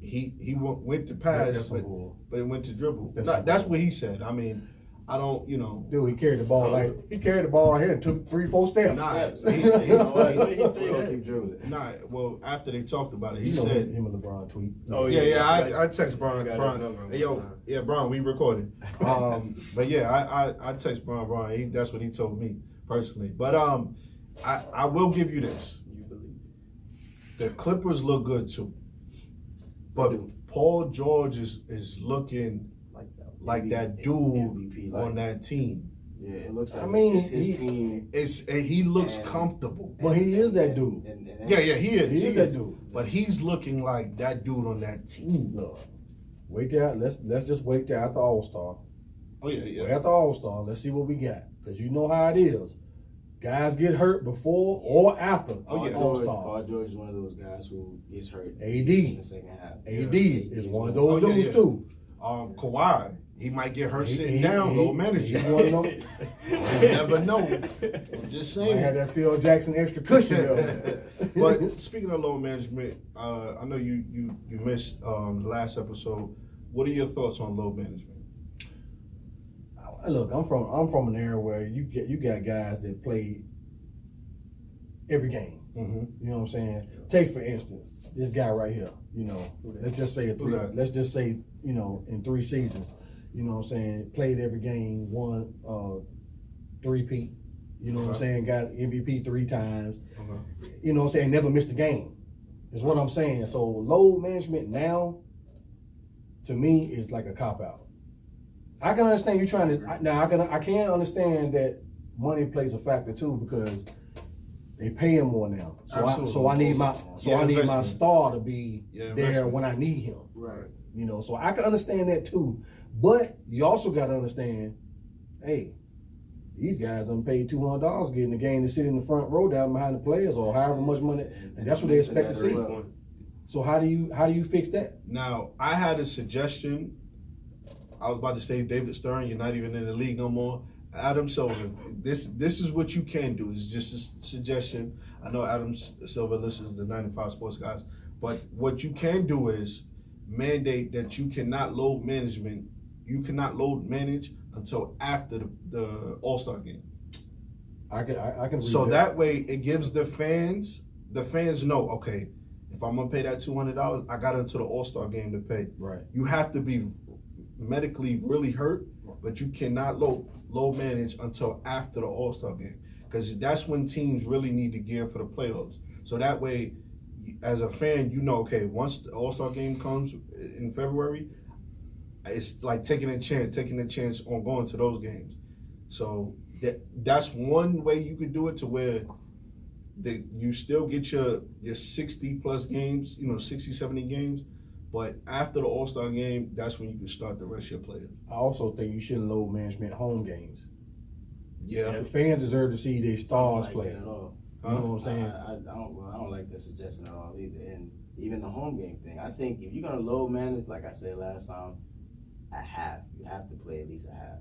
S1: he went to pass,
S2: That's some bull.
S1: but it went to dribble.
S2: That's
S1: No,
S2: some
S1: that's
S2: bull.
S1: what he said. I mean, I don't,
S2: Dude, he carried the ball he carried the ball here and took 3-4 steps.
S1: Nah,
S4: Steps.
S1: he-
S3: What did he
S4: We'll
S3: say?
S4: keep dribbling.
S1: nah. Well, after they talked about it, he
S2: You know
S1: said,
S2: him and LeBron tweet.
S3: Oh,
S1: Yeah,
S3: I
S1: I text Brian.
S3: got his
S1: Brian,
S3: number.
S1: hey, yo, yeah, Brian, we recorded. But yeah, I text Brian. That's what he told me personally. But I will give you this:
S3: You believe
S1: the Clippers look good too, but
S4: They do.
S1: Paul George is looking
S3: Lights out.
S1: like that dude
S4: MVP, like-
S1: on that team.
S4: Yeah, it looks like
S2: I mean,
S4: it's his
S2: he-
S4: team.
S1: He looks
S4: And-
S1: comfortable.
S2: Well, he is that dude.
S1: Yeah, he is.
S2: He is that dude.
S1: But he's looking like that dude on that team.
S2: Look, wait till let's just wait till after All-Star.
S1: Oh yeah,
S2: Wait
S1: yeah.
S2: after All-Star, let's see what we got. Because you know how it is. Guys get hurt before or after
S1: Oh, yeah.
S2: All-Star.
S4: Paul George is one of those guys who gets hurt
S2: AD.
S4: in the second half.
S2: AD
S1: Yeah.
S2: is one of those
S1: Oh, yeah,
S2: dudes
S1: yeah.
S2: too.
S1: Kawhi, he might get hurt sitting
S2: He-
S1: down,
S2: he-
S1: low manager.
S2: he one of them-
S1: You never know. I'm just
S2: Might have
S1: saying.
S2: that Phil Jackson extra cushion there.
S1: But speaking of low management, I know you missed the last episode. What are your thoughts on low management?
S2: Look, I'm from an era where you got guys that play every game.
S1: Mm-hmm.
S2: You know what I'm saying? Take for instance this guy right here. You know, let's just say
S1: Who's that?
S2: let's just say in 3 seasons. You know what I'm saying? Played every game, won 3-peat. You know what I'm
S1: Okay.
S2: saying? Got MVP 3 times.
S1: Okay.
S2: You know what I'm saying? Never missed a game. Is what I'm saying. So load management now, to me, is like a cop out. I can understand you trying to now. I can understand that money plays a factor too because they pay him more now. So I need my
S1: Yeah, investment.
S2: star to be
S1: Yeah,
S2: there
S1: investment.
S2: when I need him.
S4: Right.
S2: You know, so I can understand that too. But you also got to understand, hey, these guys done paid $200 getting the game to sit in the front row down behind the players or however much money, and that's what they expect to see.
S3: Well,
S2: So how do you fix that?
S1: Now, I had a suggestion. I was about to say David Stern, you're not even in the league no more. Adam Silver, this is what you can do. It's just a suggestion. I know Adam Silver listens to 95 Sports Guys, but what you can do is mandate that you cannot load management. You cannot load manage until after the All-Star game.
S2: I can.
S1: So that way, it gives the fans know, okay, if I'm gonna pay that $200, I got until the All-Star game to pay.
S2: Right.
S1: You have to be medically really hurt, but you cannot load manage until after the All-Star game, because that's when teams really need to gear for the playoffs. So that way, as a fan, you know, okay, once the All-Star game comes in February, it's like taking a chance on going to those games. So that's one way you could do it, to where you still get your 60 plus games, 60, 70 games. But after the All-Star game, that's when you can start the rest of your players.
S2: I also think you shouldn't load management home games.
S1: Yeah.
S2: The fans deserve to see their stars
S4: I don't like
S2: play.
S4: that at all.
S2: You know what I'm saying?
S4: I don't like that suggestion at all either. And even the home game thing, I think if you're gonna load manage, like I said last time, a half. You have to play at least a half.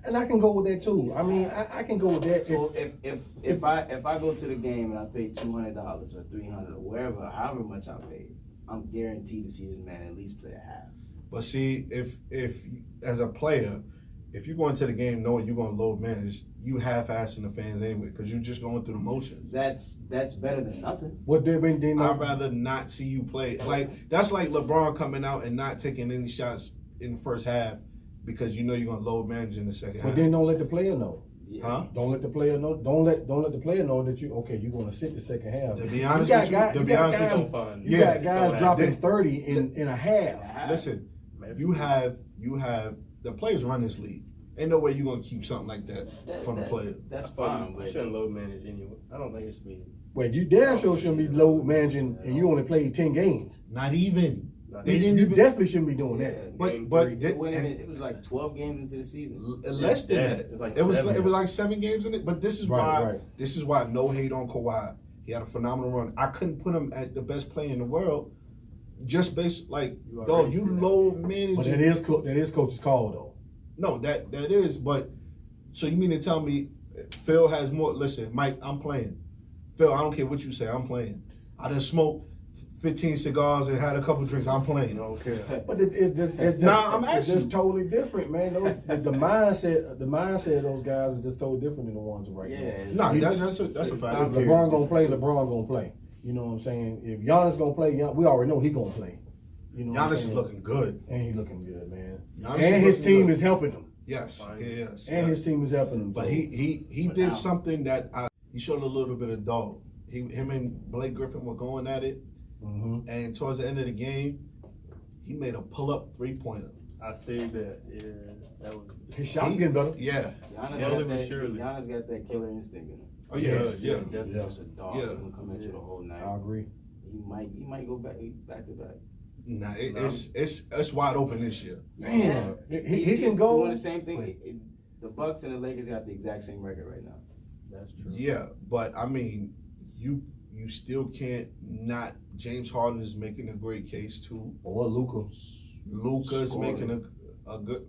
S2: And I can go with that too. I mean, I can go with that.
S4: So if I go to the game and I pay $200 or $300 or wherever, however much I paid, I'm guaranteed to see this man at least play a half.
S1: But see, if as a player, if you go into the game knowing you're going to load manage, you half-assing the fans anyway, because you're just going through the motions.
S4: That's better than nothing.
S2: What they
S1: I'd rather not see you play. Like, that's like LeBron coming out and not taking any shots in the first half because you know you're going to load manage in the second half.
S2: But then don't let the player know.
S4: Yeah.
S1: Huh?
S2: Don't let the player know. Don't let the player know that you're going to sit the second half.
S1: To be honest with you,
S2: you got guys dropping 30 in a half.
S1: Listen, you have the players run this league. Ain't no way you're gonna keep something like that from the player.
S4: That's fine.
S3: You
S4: But
S3: shouldn't load manage anyway. I don't think it should be.
S2: Well, you damn sure shouldn't be load managing and you only played 10 games.
S1: Not even.
S2: You definitely shouldn't be doing that.
S1: But
S4: it was like 12 games into the season.
S1: Less than that. It was like 7 games in it. But this is why
S2: Right.
S1: This is why no hate on Kawhi. He had a phenomenal run. I couldn't put him at the best player in the world, just based like dog. You low managing.
S2: But that is coach's call though.
S1: No, that is. But so you mean to tell me Phil has more? Listen, Mike, I'm playing. Phil, I don't care what you say. I'm playing. I done smoked 15 cigars and had a couple drinks. I'm playing.
S2: Okay. But it's just totally different, man. The mindset of those guys is just totally different than the ones right now.
S1: No, that's a fact.
S2: If LeBron gonna play, LeBron gonna play. You know what I'm saying? If Giannis gonna play, we already know he gonna play. You know,
S1: Giannis is looking good.
S2: And he looking good, man.
S1: Giannis
S2: and his team is helping him.
S1: Yes, yes.
S2: And his team is helping him.
S1: But he did something that he showed a little bit of dog. Him and Blake Griffin were going at it, and towards the end of the game, he made a pull-up 3-pointer.
S3: I see that. Yeah, that was.
S2: His shot's getting better.
S1: Yeah.
S4: Giannis got that killer instinct in him.
S1: Oh yeah, yeah.
S4: Just a dog. He's gonna come at you the whole night.
S2: I agree.
S4: He might go back to back.
S1: Nah, it's wide open this year.
S2: Man, he can go.
S4: Doing the same thing. The Bucks and the Lakers got the exact same record right now.
S3: That's true.
S1: Yeah, but I mean, you still can't not. James Harden is making a great case too.
S2: Or
S1: Luka's making a good.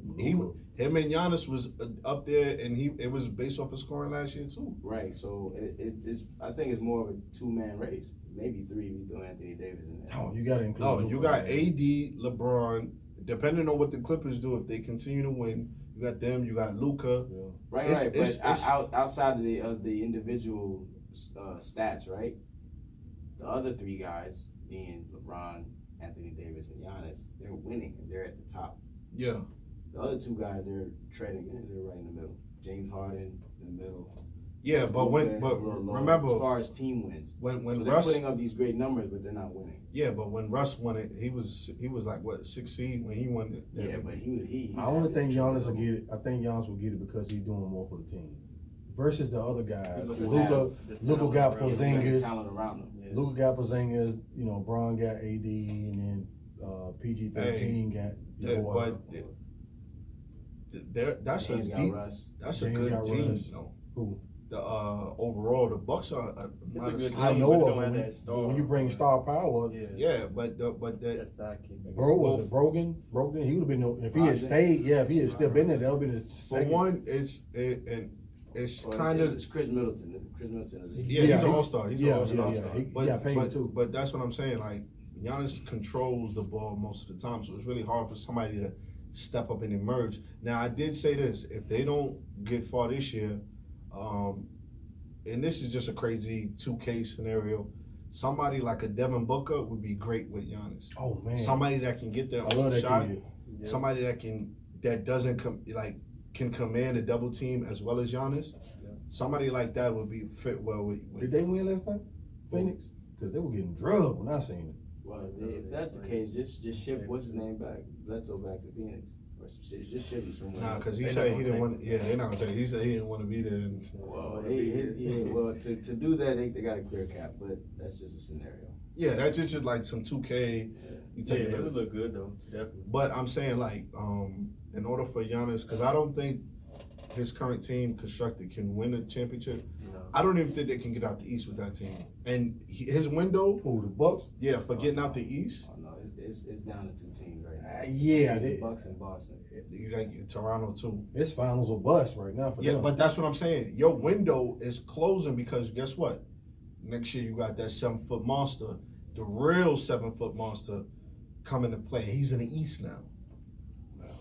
S1: Him and Giannis was up there, and it was based off of scoring last year too.
S4: Right. So it's I think it's more of a 2-man race. Maybe 3 if you throw Anthony Davis in there.
S2: Oh, you got to include.
S1: Oh,
S2: Luka.
S1: you got AD, LeBron. Depending on what the Clippers do, if they continue to win, you got them. You got Luka.
S2: Yeah.
S4: Right. But outside of the individual stats, right? The other 3 guys, being LeBron, Anthony Davis, and Giannis, they're winning and they're at the top.
S1: Yeah.
S4: The other 2 guys, they're treading in. They're right in the middle. James Harden in the middle.
S1: Yeah, but remember,
S4: as far as team wins,
S1: when
S4: so they're
S1: Russ
S4: putting up these great numbers, but they're not winning.
S1: Yeah, but when Russ won it, he was like what 6th seed when he won it.
S4: Yeah, but he
S2: I only think Giannis will get it. I think Giannis will get it because he's doing more for the team versus the other guys. Luka got Porzingis. Luka got Porzingis. You know, Bron got AD, and then PG-13 got.
S1: That's a good team. No.
S2: Who?
S1: The overall, the Bucks are
S3: It's a good team.
S2: I know
S3: but
S2: it,
S3: don't have that star.
S2: when you bring star power.
S1: yeah, but
S3: That sidekick.
S2: Bro was broken. He would have been if he had stayed. Yeah, if he had still been there, that would have been his
S1: for
S2: second.
S1: one, it's kind of
S4: it's Chris Middleton. Chris Middleton is
S1: he's an all-star. He's an all-star.
S2: He got paid too.
S1: But that's what I'm saying. Like Giannis controls the ball most of the time, so it's really hard for somebody to step up and emerge. Now, I did say this: if they don't get far this year, and this is just a crazy 2K scenario, somebody like a Devin Booker would be great with Giannis.
S2: Oh man,
S1: Somebody that can get their
S2: I love
S1: own
S2: that
S1: shot.
S2: kid.
S3: Yeah.
S1: Somebody that can command a double team as well as Giannis.
S3: Yeah.
S1: Somebody like that would be fit well with
S2: Did they win last night, Phoenix? Because they were getting drugged when I seen it.
S4: Well, if that's the case, just ship what's his name back, Bledsoe back to Phoenix, or just ship him somewhere.
S1: Nah, because he
S3: They
S1: said
S3: not
S1: he
S3: gonna
S1: didn't want.
S3: take
S1: Yeah, they're not gonna take it. He said he didn't want to be there. And,
S4: Well, to do that, they got a clear cap, but that's just a scenario.
S1: yeah, that's just like some 2K. You
S3: Yeah,
S1: take
S3: it
S1: it.
S3: would look good though, definitely.
S1: But I'm saying like, in order for Giannis, because I don't think his current team constructed can win a championship.
S3: No.
S1: I don't even think they can get out the East with that team. And his window,
S2: Who, the Bucks?
S1: yeah, for getting out the East,
S4: Oh no, it's down to 2 teams right now.
S2: Yeah,
S4: The
S2: they,
S4: Bucks and Boston.
S1: you got Toronto too.
S2: it's finals or bust right now for
S1: Yeah,
S2: them.
S1: but that's what I'm saying. Your window is closing because guess what? Next year you got that 7-foot monster, the real 7-foot monster, coming to play. He's in the East now.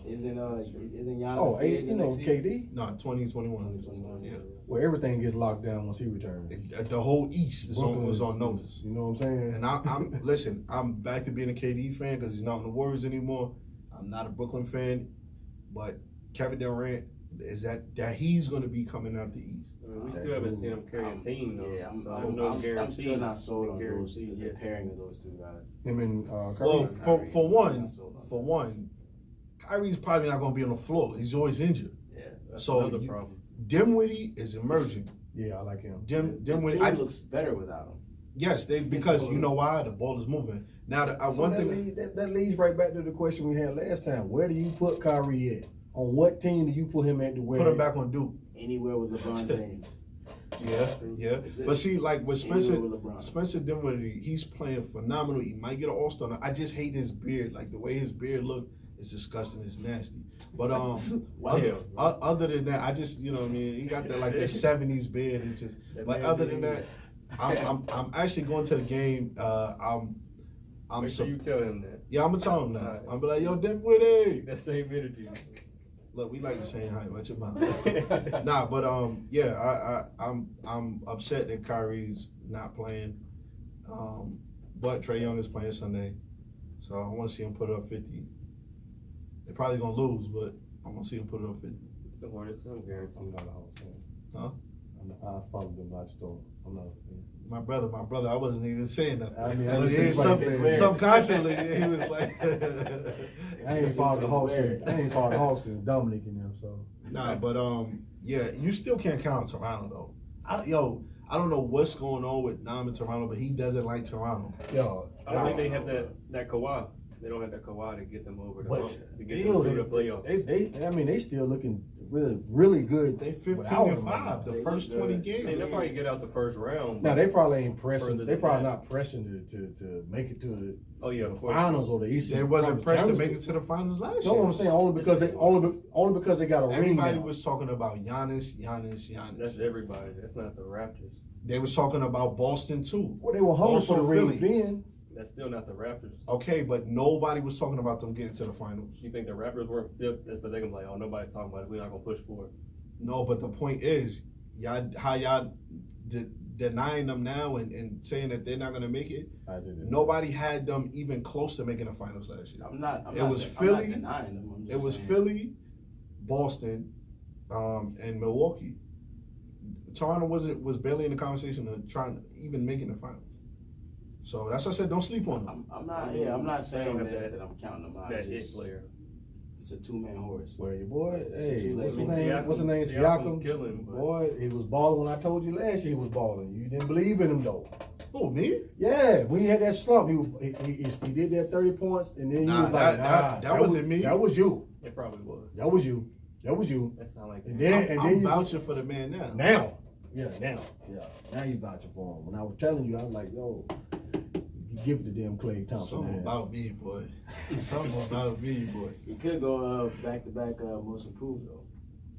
S4: Isn't Giannis?
S2: Oh,
S4: a free
S2: hey,
S4: agent
S2: you know,
S4: next season?
S2: KD,
S1: No, 2021.
S4: 2021.
S1: Yeah.
S2: where everything gets locked down once he returns.
S1: The whole East is
S2: Brooklyn
S1: on notice.
S2: You know what I'm saying?
S1: And I'm listen. I'm back to being a KD fan because he's not on the Warriors anymore. I'm not a Brooklyn fan, but Kevin Durant is that he's going to be coming out the East.
S3: I mean, we still haven't seen him carry a team though.
S4: Yeah,
S3: so there's no
S4: I'm
S3: guarantee.
S4: still not sold on
S3: Guarantee,
S4: those, the
S3: yeah.
S4: pairing of those two guys.
S2: Him and Kyrie.
S1: Well,
S4: Kyrie,
S1: for
S4: I'm
S1: one, Kyrie's probably not going to be on the floor. He's always injured.
S4: Yeah.
S3: That's
S1: So
S3: another
S1: you-
S3: problem.
S1: Dinwiddie is emerging.
S2: Yeah, I like him.
S4: The
S1: Dinwiddie.
S4: team looks better without him.
S1: Yes, because you know why the ball is moving. Now,
S2: So
S1: one
S2: that,
S1: thing.
S2: that leads right back to the question we had last time. Where do you put Kyrie at? On what team do you put him at to where?
S1: Put him back on Duke.
S4: Anywhere with LeBron James.
S1: Yeah.
S4: Is it?
S1: But see, like with Spencer,
S4: Anywhere with LeBron.
S1: Spencer Dinwiddie, he's playing phenomenal. He might get an All-Star. I just hate his beard. Like the way his beard look is disgusting. It's nasty. But other than that, I just you know what I mean. He got that like that '70s beard. It's just.
S3: That
S1: But
S3: man
S1: other
S3: beard.
S1: than that, I'm actually going to the game. I'm
S3: Make sure you tell him that.
S1: yeah, I'm gonna tell him that.
S3: Alright.
S1: I'm be like, yo, Dinwiddie.
S3: That same energy.
S1: Look, we like the same height. Watch your mouth. Nah, but yeah, I'm upset that Kyrie's not playing. But Trae Young is playing Sunday, so I want to see him put up 50. They're probably gonna lose, but I want to see him put up 50.
S3: The Hornets, I'm guaranteed.
S2: I'm not a Hawks fan.
S1: Huh?
S2: I follow them. I just don't. I'm not a fan.
S1: My brother. I wasn't even saying that.
S2: I mean, I
S1: But
S2: just
S1: yeah,
S2: think like that.
S1: subconsciously, he was like,
S2: I ain't followed the Hawks. I ain't followed the Hawks and Dominic and them. So
S1: nah, but yeah, you still can't count on Toronto though. I don't know what's going on with Nam in Toronto, but he doesn't like Toronto.
S2: yo,
S3: I don't think they have that Kawhi. They don't have that Kawhi to get them over the
S2: but
S3: hump, to get
S2: still,
S3: them through the playoffs.
S2: they. I mean, they still looking really good.
S1: They
S2: without him
S1: 15-5
S2: right now.
S1: the
S4: They
S1: first
S4: look
S1: 20
S4: good.
S1: games.
S3: They'll probably get out the first round.
S2: Now
S3: but-
S2: they probably ain't pressing.
S3: Further
S2: They
S3: than
S2: probably
S3: that.
S2: not pressing to make it to the,
S3: Oh yeah,
S2: the
S3: of course.
S2: finals or the Eastern.
S1: They wasn't pressed to
S2: Conference
S1: make it to the finals last
S2: No,
S1: year.
S2: I'm saying only because they got a ring.
S1: Everybody
S2: now.
S1: was talking about Giannis.
S3: That's everybody. That's not the Raptors.
S1: They was talking about Boston too.
S2: Well, they were hungry
S1: Also
S2: for the ring
S1: Philly.
S2: then.
S3: That's still not the Raptors.
S1: Okay, but nobody was talking about them getting to the finals.
S3: You think the Raptors weren't still? So they can be like, oh, nobody's talking about it. We're not gonna push for it.
S1: No, but the point is, y'all denying them now and saying that they're not going to make it.
S2: I did it.
S1: Nobody had them even close to making the finals last year.
S4: I'm
S1: It
S4: not
S1: was Philly.
S4: denying them. I'm just
S1: It was
S4: saying.
S1: Philly, Boston, and Milwaukee. Toronto was barely in the conversation of trying even making the finals. So that's why I said don't sleep on them.
S4: I'm not. Yeah, I'm not saying
S3: They don't have
S4: that I'm counting them out.
S3: That
S4: It's
S3: hit
S4: just-
S3: player.
S4: It's a 2-man horse.
S2: Well, your boy,
S4: It's
S2: hey,
S4: too late.
S2: what's his
S4: I mean,
S2: name? What's his name?
S3: Siakam's
S2: Siakam.
S3: killing, but-
S2: Boy, he was balling when I told you last year he was balling. You didn't believe in him though.
S1: Oh, me?
S2: Yeah, when he had that slump, he did that 30 points, and then he
S1: Nah,
S2: was like,
S1: that wasn't me.
S2: That was you.
S3: It probably was.
S2: That was you. That was you.
S3: That sound like.
S2: And
S3: that.
S2: then, and
S1: I'm
S2: then you
S1: vouching for the man now.
S2: now, now you vouching for him. When I was telling you, I was like, yo, you give it to damn Klay Thompson.
S1: Something
S2: man.
S1: about me, boy. Something about me, boy.
S4: He could go back to back most improved though.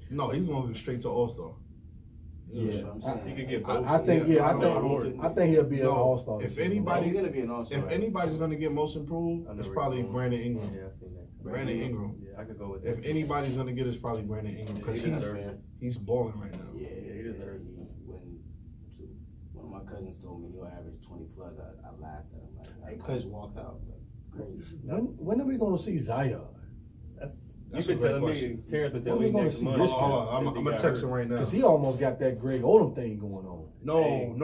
S1: No, he's going to go straight to All-Star.
S2: Yeah.
S4: That's what I'm saying.
S3: He could get both.
S2: I think I think he'll be an
S1: No,
S2: all-star.
S1: if
S2: this year.
S1: anybody-
S4: He's gonna be an all-star.
S1: If anybody's gonna get most improved,
S3: I know
S1: it's
S3: where
S1: probably
S3: you're going.
S1: Brandon Ingram.
S3: Yeah, I seen that.
S1: Brandon Ingram.
S3: Yeah, I could go with that.
S1: If anybody's gonna get it, it's probably Brandon Ingram because
S3: he deserves it.
S1: he's balling right now.
S4: Yeah,
S3: he deserves it.
S4: When one of my cousins told me he'll average 20 plus, I laughed at him. Like, I
S1: Cause-
S4: just walked out. Like, crazy.
S2: When are we gonna see Zion?
S3: You've
S1: a
S3: been
S1: great
S3: telling me,
S1: question.
S3: Terrence been
S2: When
S3: telling
S2: we
S3: me
S2: gonna
S3: next
S2: see
S3: month.
S2: this
S1: Hold on,
S3: since
S1: I'm
S3: he
S1: gonna
S3: got
S1: text
S3: hurt.
S1: him right now.
S2: Because he almost got that Greg Odom thing going on.
S1: No.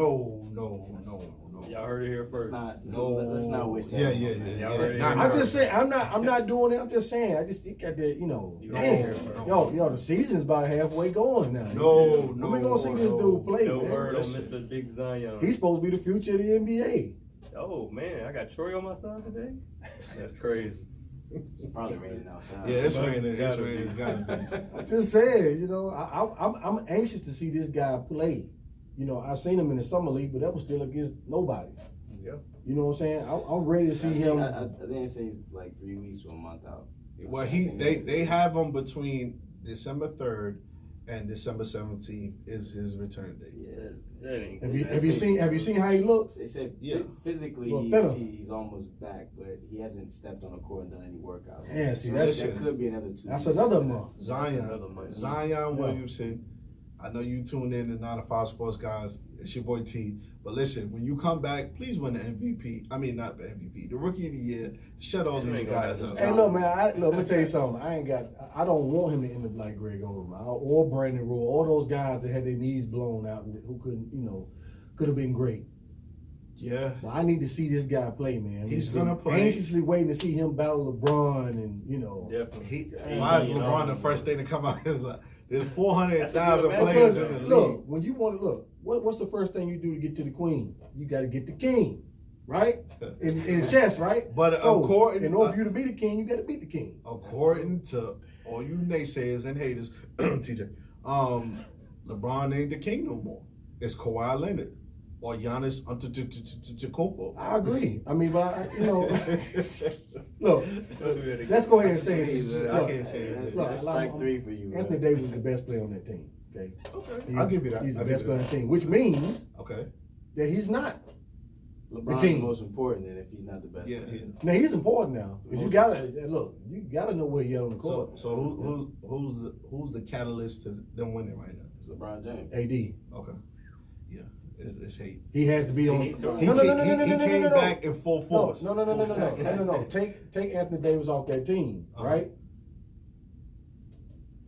S3: Y'all heard it here
S4: Let's
S3: first.
S4: not,
S1: No.
S4: let's not wish that.
S1: Yeah,
S4: on
S1: yeah,
S4: him, man.
S1: yeah.
S3: Y'all ready?
S1: Nah,
S2: I'm just saying, I'm not doing it. I'm just saying, I just think that you know,
S3: You
S2: man,
S3: heard it here first.
S2: yo, the season's about halfway going now.
S1: No,
S2: When we gonna see this
S1: no.
S2: dude play,
S3: No
S2: man?
S3: word on
S1: listen.
S3: Mr. Big Zion.
S2: He's supposed to be the future of the NBA.
S3: Oh man, I got Troy on my side today. That's crazy.
S4: It's probably raining outside.
S1: Yeah, it's
S3: But
S1: raining. It's
S3: gotta
S1: raining.
S3: be.
S1: It's gotta be.
S2: Just saying, you know, I'm anxious to see this guy play. You know, I seen him in the summer league, but that was still against nobody.
S3: Yeah.
S2: You know what I'm saying? I'm ready to see him.
S4: I didn't say like 3 weeks to a month out.
S1: Well, they have him between December 3rd and December 17th is his return date.
S4: Yeah.
S3: That ain't
S2: Have you seen how he looks?
S4: They said
S1: Yeah.
S4: physically
S2: Well, thinner.
S4: he's almost back, but he hasn't stepped on the court and done any workouts.
S2: Yeah, see,
S4: So
S2: that's-
S4: that could be another 2
S2: That's
S4: weeks
S2: another
S4: after that.
S2: month.
S3: Another month.
S1: Zion Williamson. I know you tuned in to 9 to 5 Sports Guys. It's your boy T. But listen, when you come back, please win the MVP. I mean, not the MVP, the Rookie of the Year. Shut all these guys up.
S2: Hey, look, man. Let me tell you something. I don't want him to end up like Greg Oden or Brandon Rule, all those guys that had their knees blown out and who couldn't, could have been great.
S1: Yeah.
S2: But I need to see this guy play, man.
S1: He's
S2: We've been
S1: gonna play.
S2: Anxiously waiting to see him battle LeBron and
S3: Definitely.
S1: Why is LeBron the first thing to come out? There's 400,000
S3: That's a good
S1: players in
S3: matchup.
S1: the league.
S2: Look, when you want to look, what's the first thing you do to get to the queen? You got to get the king, right? In chess, right?
S1: But
S2: so,
S1: according-
S2: in order for you to be the king, you got to beat the king.
S1: According to all you naysayers and haters, TJ, LeBron ain't the king no more. It's Kawhi Leonard or Giannis Antetokounmpo.
S2: I agree. I mean, but look, let's go ahead and say this.
S1: I can't say it.
S4: That's strike 3 for you.
S2: Anthony Davis is the best player on that team. Okay,
S1: Okay, I'll give you that.
S2: He's the
S1: I'll
S2: best
S1: give you
S2: player on the team, which means
S1: Okay.
S2: that he's not.
S4: LeBron's
S2: king.
S4: the most important than if he's not the best.
S1: Yeah.
S4: player.
S2: Now he's important now because you gotta look. You gotta know where you're on the
S1: So,
S2: court.
S1: who's the catalyst to them winning right now?
S4: It's LeBron James.
S2: AD.
S1: Okay. Yeah. It's hate.
S2: He has to be on.
S3: He
S2: No,
S3: came-
S2: no, no, no, no, no,
S1: He
S2: no,
S1: came
S2: no, no.
S1: back in full force.
S2: No. Take Anthony Davis off that team, right?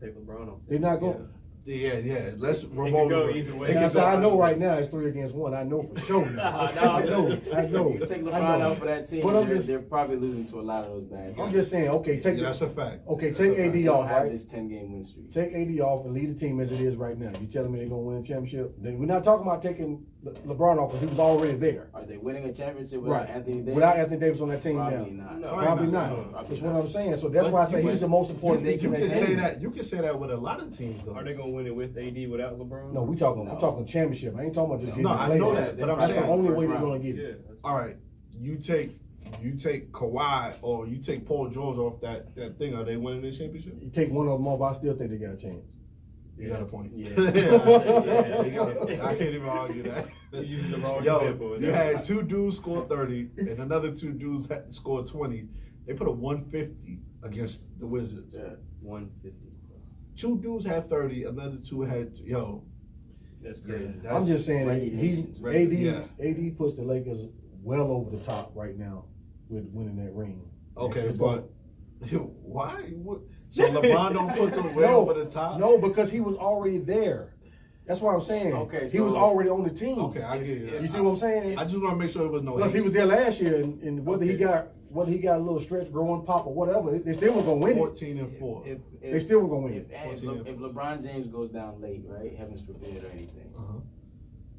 S3: Take LeBron off.
S2: They're not going.
S1: Yeah. Let's
S3: It
S1: remote.
S3: can go either way.
S2: And so I know right now it's 3 against 1. I know for sure. I know.
S4: You take LeBron out for that team,
S2: But I'm just-
S4: they're probably losing to a lot of those bad teams.
S2: I'm just saying, okay,
S1: Yeah, that's a fact.
S2: take
S1: That's a fact.
S2: AD
S4: They don't
S2: off,
S4: have
S2: right?
S4: this 10-game win streak.
S2: Take AD off and leave the team as it is right now. You telling me they're gonna win a championship? Then we're not talking about taking LeBron off because he was already there.
S4: Are they winning a championship without
S2: Right.
S4: Anthony Davis?
S2: Without Anthony Davis on that team
S4: Probably
S2: now.
S4: not.
S3: No.
S2: Probably
S3: No,
S2: not.
S3: no,
S2: That's what I'm saying. So that's
S1: But
S2: why I say
S1: you
S2: he's
S1: can-
S2: the most important
S4: you
S2: piece
S1: You
S2: in
S1: can
S2: that
S1: say
S2: team.
S1: that. You can say that with a lot of teams, though.
S3: Are they gonna win it with AD without LeBron?
S2: No, I'm talking championship. I ain't talking about just getting
S1: No,
S2: the
S1: I know
S2: playoffs.
S1: that, but I'm
S2: That's the
S1: saying
S2: only way
S4: first
S2: they're
S4: round.
S2: gonna get
S3: Yeah.
S2: it.
S3: That's
S1: All right, you take Kawhi or you take Paul George off that thing. Are they winning the championship?
S2: You take one of them off, I still think they got a chance.
S1: You got a point.
S3: Yeah.
S1: Yeah, you got a point. I can't even argue that.
S3: You used the wrong
S1: Yo,
S3: example.
S1: you had 2 dudes score 30 and another 2 dudes scored 20. They put a 150 against the Wizards.
S4: Yeah.
S3: 150.
S1: 2 dudes had 30, another 2 had
S3: That's
S1: Yeah,
S3: crazy.
S1: that's
S2: I'm just saying
S4: regulations.
S2: AD puts the Lakers well over the top right now with winning that ring.
S1: Okay,
S2: It's
S1: but why? So LeBron don't put them way over the top?
S2: No, because he was already there. That's what I'm saying.
S4: Okay,
S2: he was
S4: so-
S2: already on the team.
S1: Okay, I get it.
S2: You see what I'm saying?
S1: I just want to make sure there was no.
S2: Plus, he was there last year, and whether he got a little stretch growing pop or whatever, they still were gonna win it.
S1: 14-4.
S2: They still were gonna win it.
S4: If LeBron James goes down late, right? Heavens forbid or anything,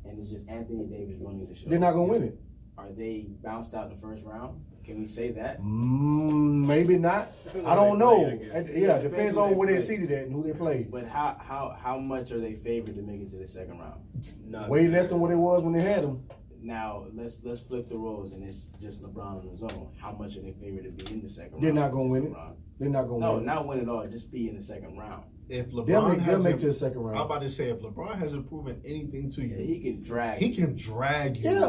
S4: and it's just Anthony Davis running the show.
S2: They're not gonna win it.
S4: Are they bounced out the first round? Can we say that?
S2: Maybe not.
S3: Depends
S2: I
S3: on
S2: don't
S3: who
S2: know.
S3: they play, I guess.
S2: Yeah, depends on where they
S4: play.
S2: seated at and who they play.
S4: But how much are they favored to make it to the second round?
S3: Not
S2: Way less than what it was when they had him.
S4: Now let's flip the roles and it's just LeBron on his own. How much are they favored to be in the second round?
S2: They're not gonna
S4: Just
S2: win it.
S4: LeBron.
S2: They're not gonna
S4: No,
S2: win it.
S4: not win it all. Just be in the second round.
S1: if
S2: They'll
S1: LeBron
S2: make
S1: hasn't,
S2: to the second round.
S1: I'm about to say, if LeBron hasn't proven anything to you,
S4: Yeah, he can drag.
S1: he can drag you.
S2: Yeah,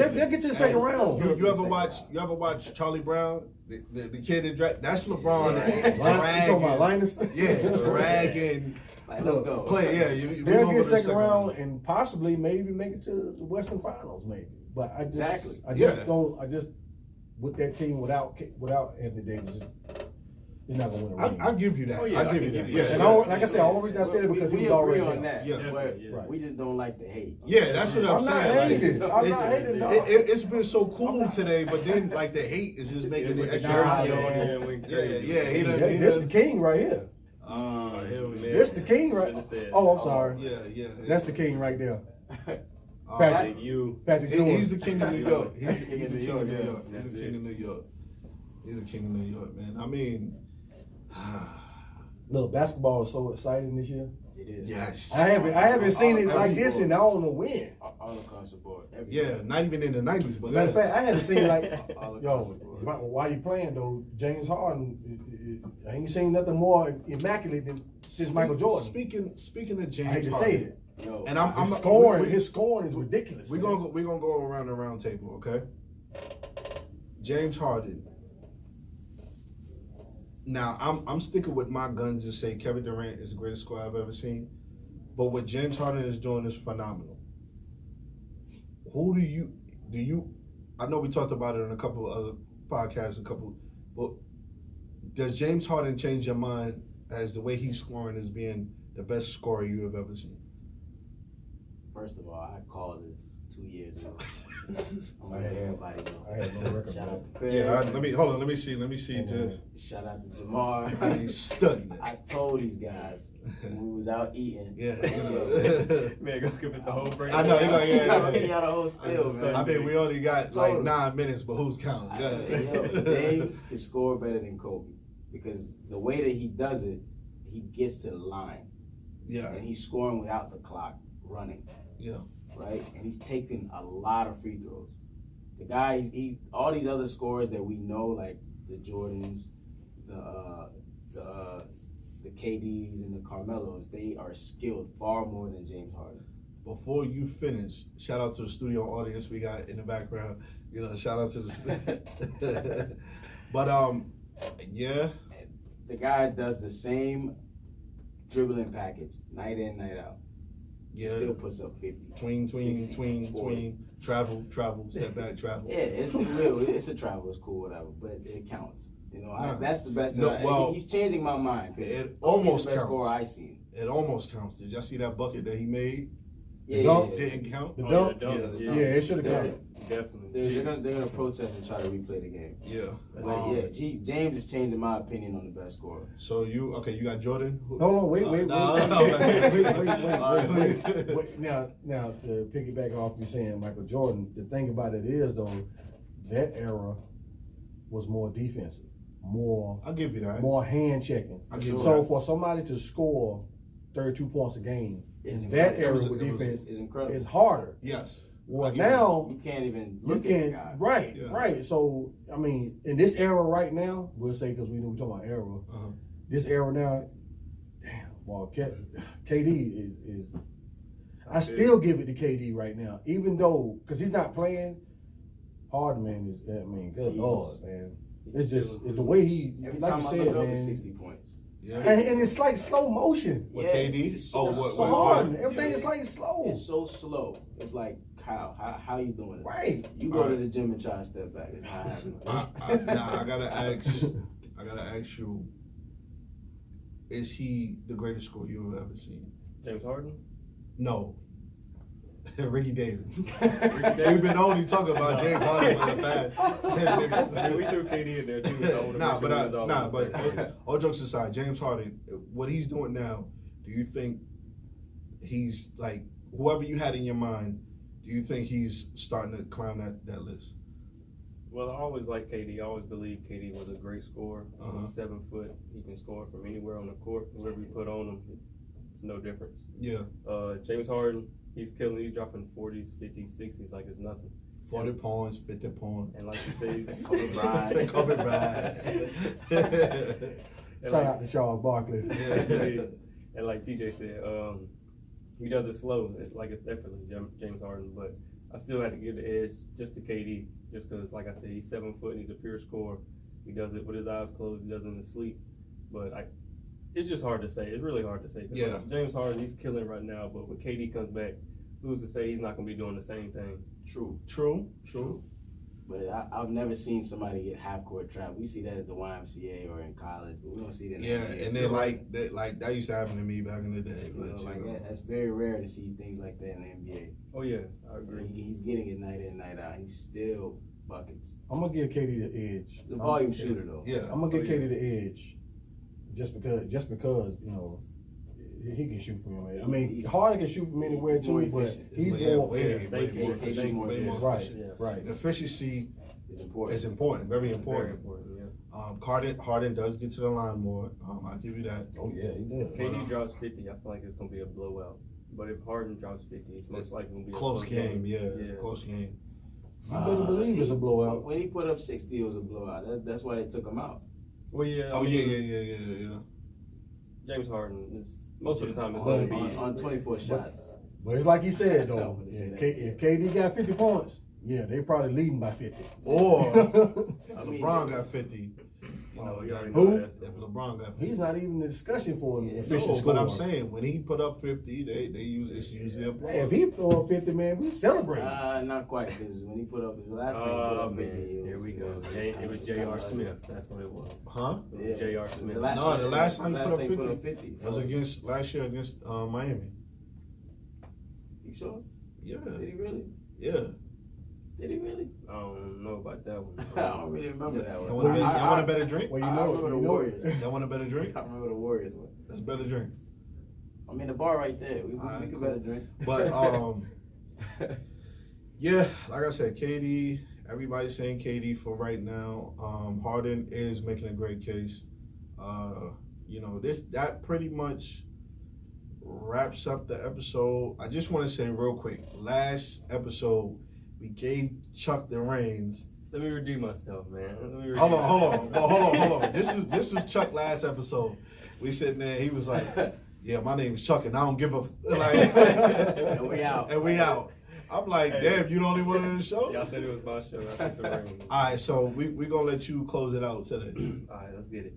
S2: they'll get to the second round.
S1: You ever watch Charlie Brown, the kid that that's LeBron
S2: You talking about Linus?
S1: yeah, dragging.
S4: Like, let's go.
S1: Play, yeah.
S2: They'll get second round and possibly maybe make it to the Western Finals, maybe. But I just don't. With that team without Anthony Davis, you're not gonna win a ring.
S1: I'll give you that.
S3: Oh, yeah,
S1: I'll give you that. Yeah.
S2: And like I said, all the reason I said it because he was already
S4: on
S2: there.
S4: that.
S1: Yeah.
S4: But we just don't like the hate.
S1: Yeah, that's what I'm
S2: I'm not
S1: saying.
S2: hating. I'm not hating, dog.
S1: It's been so cool today, but then like the hate is just making it extra
S2: Nah,
S1: hot.
S2: man.
S1: Yeah.
S2: That's the king right here. That's the king right. Oh, I'm sorry.
S1: Yeah.
S2: That's the king right there.
S1: Patrick,
S2: Patrick Ewing.
S1: he's the king of New York. He's the king of New York.
S4: Yeah.
S1: He's the king of New York. He's the king of New York, man. I mean,
S2: Look, basketball is so exciting this year.
S4: It is.
S1: yes.
S2: I haven't seen it like this in I don't know when.
S4: All across the board.
S1: Yeah, not even in the 90s, but
S2: Matter of fact, I hadn't seen like
S4: All across
S2: yo.
S4: the board.
S2: While you playing though, James Harden, I ain't seen nothing more immaculate than since Michael Jordan.
S1: Speaking of James
S2: I hate to
S1: Harden,
S2: say it.
S4: Yo,
S1: and I'm
S2: His scoring is ridiculous.
S1: We're gonna go around the round table, okay? James Harden. Now I'm sticking with my guns and say Kevin Durant is the greatest scorer I've ever seen. But what James Harden is doing is phenomenal. Who do you I know we talked about it in a couple of other podcasts, but does James Harden change your mind as the way he's scoring as being the best scorer you have ever seen?
S4: First of all, I called this 2 years ago. I'm gonna let everybody know.
S2: I had no record.
S4: Shout out to Chris.
S1: Yeah, let me see. Just
S4: Shout out to Jamar.
S1: he's studying it.
S4: I told these guys when we was out eating.
S1: Yeah.
S3: Man, go give us the whole break.
S1: I know,
S4: I'll give y'all the whole spill, man.
S1: I mean, we only got like 9 minutes, but who's counting?
S4: I
S1: Go
S4: said,
S1: ahead.
S4: yo, James can score better than Kobe because the way that he does it, he gets to the line
S1: Yeah,
S4: and he's scoring without the clock running,
S1: yeah.
S4: right? And he's taking a lot of free throws. The guy, all these other scorers that we know, like the Jordans, the KDs and the Carmelos, they are skilled far more than James Harden.
S1: Before you finish, shout out to the studio audience we got in the background. You know, shout out to the. But yeah.
S4: The guy does the same dribbling package night in, night out. He
S1: Yeah.
S4: still puts up 50.
S1: Tween,
S4: 60, 40.
S1: travel, step back, travel.
S4: Yeah, it's a travel. It's cool, whatever, but it counts. You know,
S1: Nah.
S4: that's the best.
S1: No, well,
S4: he's changing my mind. 'Cause
S1: it
S4: Kobe's
S1: almost
S4: the best
S1: counts.
S4: scorer I seen.
S1: It almost counts. Did y'all see that bucket that he made?
S4: Yeah,
S1: Didn't count.
S2: The
S3: Oh,
S2: dunk?
S3: yeah,
S2: Yeah, it should have
S4: They're-
S2: counted.
S3: Definitely.
S4: They're gonna protest and try to replay the game.
S1: Yeah.
S4: But James is changing my opinion on the best scorer.
S1: So you you got Jordan?
S2: Hold on, wait. Now to piggyback off you saying Michael Jordan, the thing about it is though, that era was more defensive, more
S1: I'll give you that.
S2: more hand checking.
S1: I give you
S2: So
S1: that.
S2: for somebody to score 32 points a game
S4: It's
S2: in that era
S4: incredible.
S2: with defense
S4: It's incredible.
S2: is harder.
S1: Yes.
S2: Well,
S1: I give you
S2: now
S4: You can't even
S2: you
S4: look at the
S2: can
S4: guy.
S1: Yeah.
S2: right. So I mean, in this era right now, we'll say because we're talking about era.
S1: Uh-huh.
S2: This era now, damn. Well, KD is. I still give it to KD right now, even though because he's not playing. Harden, man, is I mean, good lord, man. It's just it's the way he,
S4: Every
S2: like
S4: time
S2: you
S4: I
S2: said,
S4: look up,
S2: man.
S4: it's 60 points.
S1: Yeah.
S2: And it's like slow motion.
S1: What,
S4: Yeah,
S1: KD?
S4: it's
S1: Oh,
S4: so
S1: what?
S2: So
S1: what-
S2: Harden,
S1: what-
S2: everything
S1: yeah.
S2: is like slow.
S4: It's so slow. It's like how you doing it?
S2: Right.
S4: You go to the gym and try to step back. It's not happening.
S1: I gotta ask you, is he the greatest scorer you've ever seen?
S3: James Harden?
S1: No. Ricky Davis. We've been only talking about James Harden for the past 10 minutes.
S3: I mean, we threw KD in there too. So I wanna make sure we was all on the same page.
S1: all jokes aside, James Harden, what he's doing now, do you think he's like, whoever you had in your mind, do you think he's starting to climb that list?
S3: Well, I always liked KD. I always believed KD was a great scorer.
S1: Uh-huh.
S3: He's 7 foot. He can score from anywhere on the court. Whoever you put on him, it's no difference.
S1: Yeah.
S3: James Harden, he's killing. He's dropping 40s, 50s, 60s like it's nothing.
S1: 40 points, 50 points.
S3: And like you say, he's
S1: Kobe Bryant.
S2: Shout out to Charles Barkley.
S1: Yeah.
S3: And like TJ said, he does it slow. It's like it's effortless, James Harden. But I still had to give the edge just to KD, just because, like I said, he's 7 foot and he's a pure scorer. He does it with his eyes closed. He does it in his sleep. But it's just hard to say. It's really hard to say.
S1: Yeah.
S3: Like, James Harden, he's killing right now. But when KD comes back, who's to say he's not going to be doing the same thing?
S1: True.
S4: But I've never seen somebody get half court trapped. We see that at the YMCA or in college, but we don't see that in the NBA.
S1: And then like that used to happen to me back in the day.
S4: You know, that's very rare to see things like that in the NBA.
S3: Oh, yeah, I agree.
S4: He's getting it night in, night out. He's still buckets.
S2: I'm gonna give KD the edge.
S4: The volume shooter, though.
S1: Yeah.
S2: I'm gonna give KD the edge, just because you know he can shoot from anywhere. I mean, Harden can shoot from anywhere too, but he's more
S1: way more efficient.
S2: Right.
S1: Efficiency
S4: It's important.
S1: is important, very important.
S3: Very important, yeah.
S1: Harden does get to the line more. I'll give you that.
S2: Oh yeah, he does.
S3: KD drops 50, I feel like it's going to be a blowout. But if Harden drops 50, it's most likely going to be
S1: Close
S3: a
S1: game. Close game.
S2: You better believe it's a blowout.
S4: When he put up 60, it was a blowout. That's why they took him out.
S3: Well, yeah.
S1: Yeah.
S3: James Harden is most of the time it's
S2: But-
S3: going to be
S4: on 24 shots.
S2: But it's like he said though,
S4: I wouldn't say
S2: if KD got 50 points, yeah, they probably leading by 50.
S1: Or
S4: I mean,
S1: LeBron got 50.
S3: you know, you already
S2: Who?
S3: know that's
S1: If LeBron got 50.
S2: He's not even in the discussion for an
S4: Yeah,
S2: official
S1: No,
S2: score.
S1: but I'm saying when he put up 50, it's usually a
S2: Hey, if he throw 50, man, we celebrate.
S4: Not quite, because when he put up his last time, he put
S3: Oh,
S4: up 50.
S3: man. Here we go. It was J.R. Smith. That's what it was.
S1: Huh?
S4: Yeah.
S3: J.R. Smith.
S4: The last
S1: time he put up
S4: 50.
S1: That was last year against Miami.
S4: You sure?
S1: Yeah.
S4: Did he really?
S1: Yeah.
S4: Did he really?
S3: I don't know about that one.
S4: I don't really remember that
S1: Y'all
S4: one.
S1: want a better drink?
S2: Well,
S4: I remember the Warriors.
S1: Y'all want a better drink?
S4: I remember the Warriors one.
S1: That's a better drink.
S4: I mean, the bar right there. We
S1: Alright,
S4: could
S1: cool.
S4: better drink.
S1: But yeah, like I said, KD. Everybody's saying KD for right now. Harden is making a great case. You know, that pretty much wraps up the episode. I just want to say real quick. Last episode, we gave Chuck the reins.
S3: Let me redeem myself, man.
S1: Hold on. This was Chuck last episode. We sitting there. He was like, "Yeah, my name is Chuck, and I don't give a like."
S4: And we out.
S1: And we out. I'm like,
S3: Hey.
S1: damn, you the only one in the show.
S3: Y'all said it was my show. I took the ring.
S1: All right, so we gonna let you close it out today.
S3: All right, let's get it.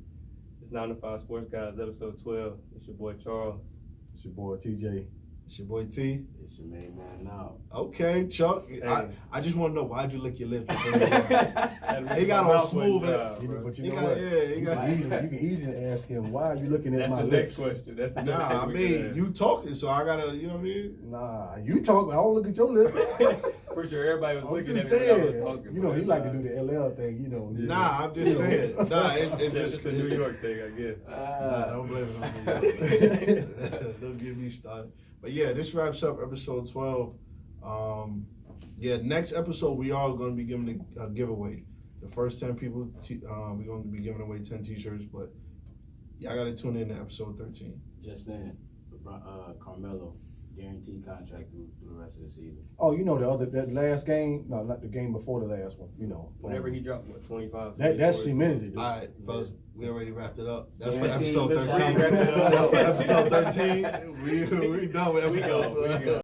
S3: It's 9 to 5 Sports Guys, episode 12. It's your boy Charles.
S2: It's your boy TJ.
S1: It's your boy T.
S4: It's your main man now.
S1: Okay, Chuck.
S3: Hey.
S1: I just want to know, why'd you lick your lips? He
S3: He
S1: got on smooth.
S2: But you
S1: He
S2: know
S1: got-
S2: what?
S1: yeah, he
S2: you,
S1: got-
S2: can easily ask him, why are you looking at
S3: That's
S2: my
S3: the
S2: lips?
S3: next question. That's the next
S1: Nah, I
S3: question we
S1: mean,
S3: can
S1: you talking, so I gotta, you know what I mean?
S2: Nah, you talk. I don't look at your lips.
S3: ask. Pretty sure everybody was
S2: I'm
S3: looking
S2: just
S3: at me when I was
S2: saying.
S3: talking.
S2: You know,
S3: but
S2: he like to
S3: it's
S2: do the LL thing. You know.
S1: Nah, I'm just saying. Nah, it's
S3: It's
S1: just
S3: just a New York thing, I guess.
S1: Nah, don't blame it on me. Don't get me started. But yeah, this wraps up episode 12. Yeah, next episode we are going to be giving a giveaway. The first 10 people, we're going to be giving away 10 t-shirts. But y'all got to tune in to episode 13.
S4: Just then, Carmelo guaranteed contract through the rest of the season.
S2: Oh, you know that last game? No, not the game before the last one. You know,
S3: Whenever he dropped, what, 25?
S2: that's cemented. Dude.
S1: All right, fellas, we already wrapped it up. That's for
S4: 13,
S1: episode
S4: this
S1: 13.
S4: time.
S1: That's for episode 13. We done with
S3: We
S1: episode
S3: go.
S1: 12.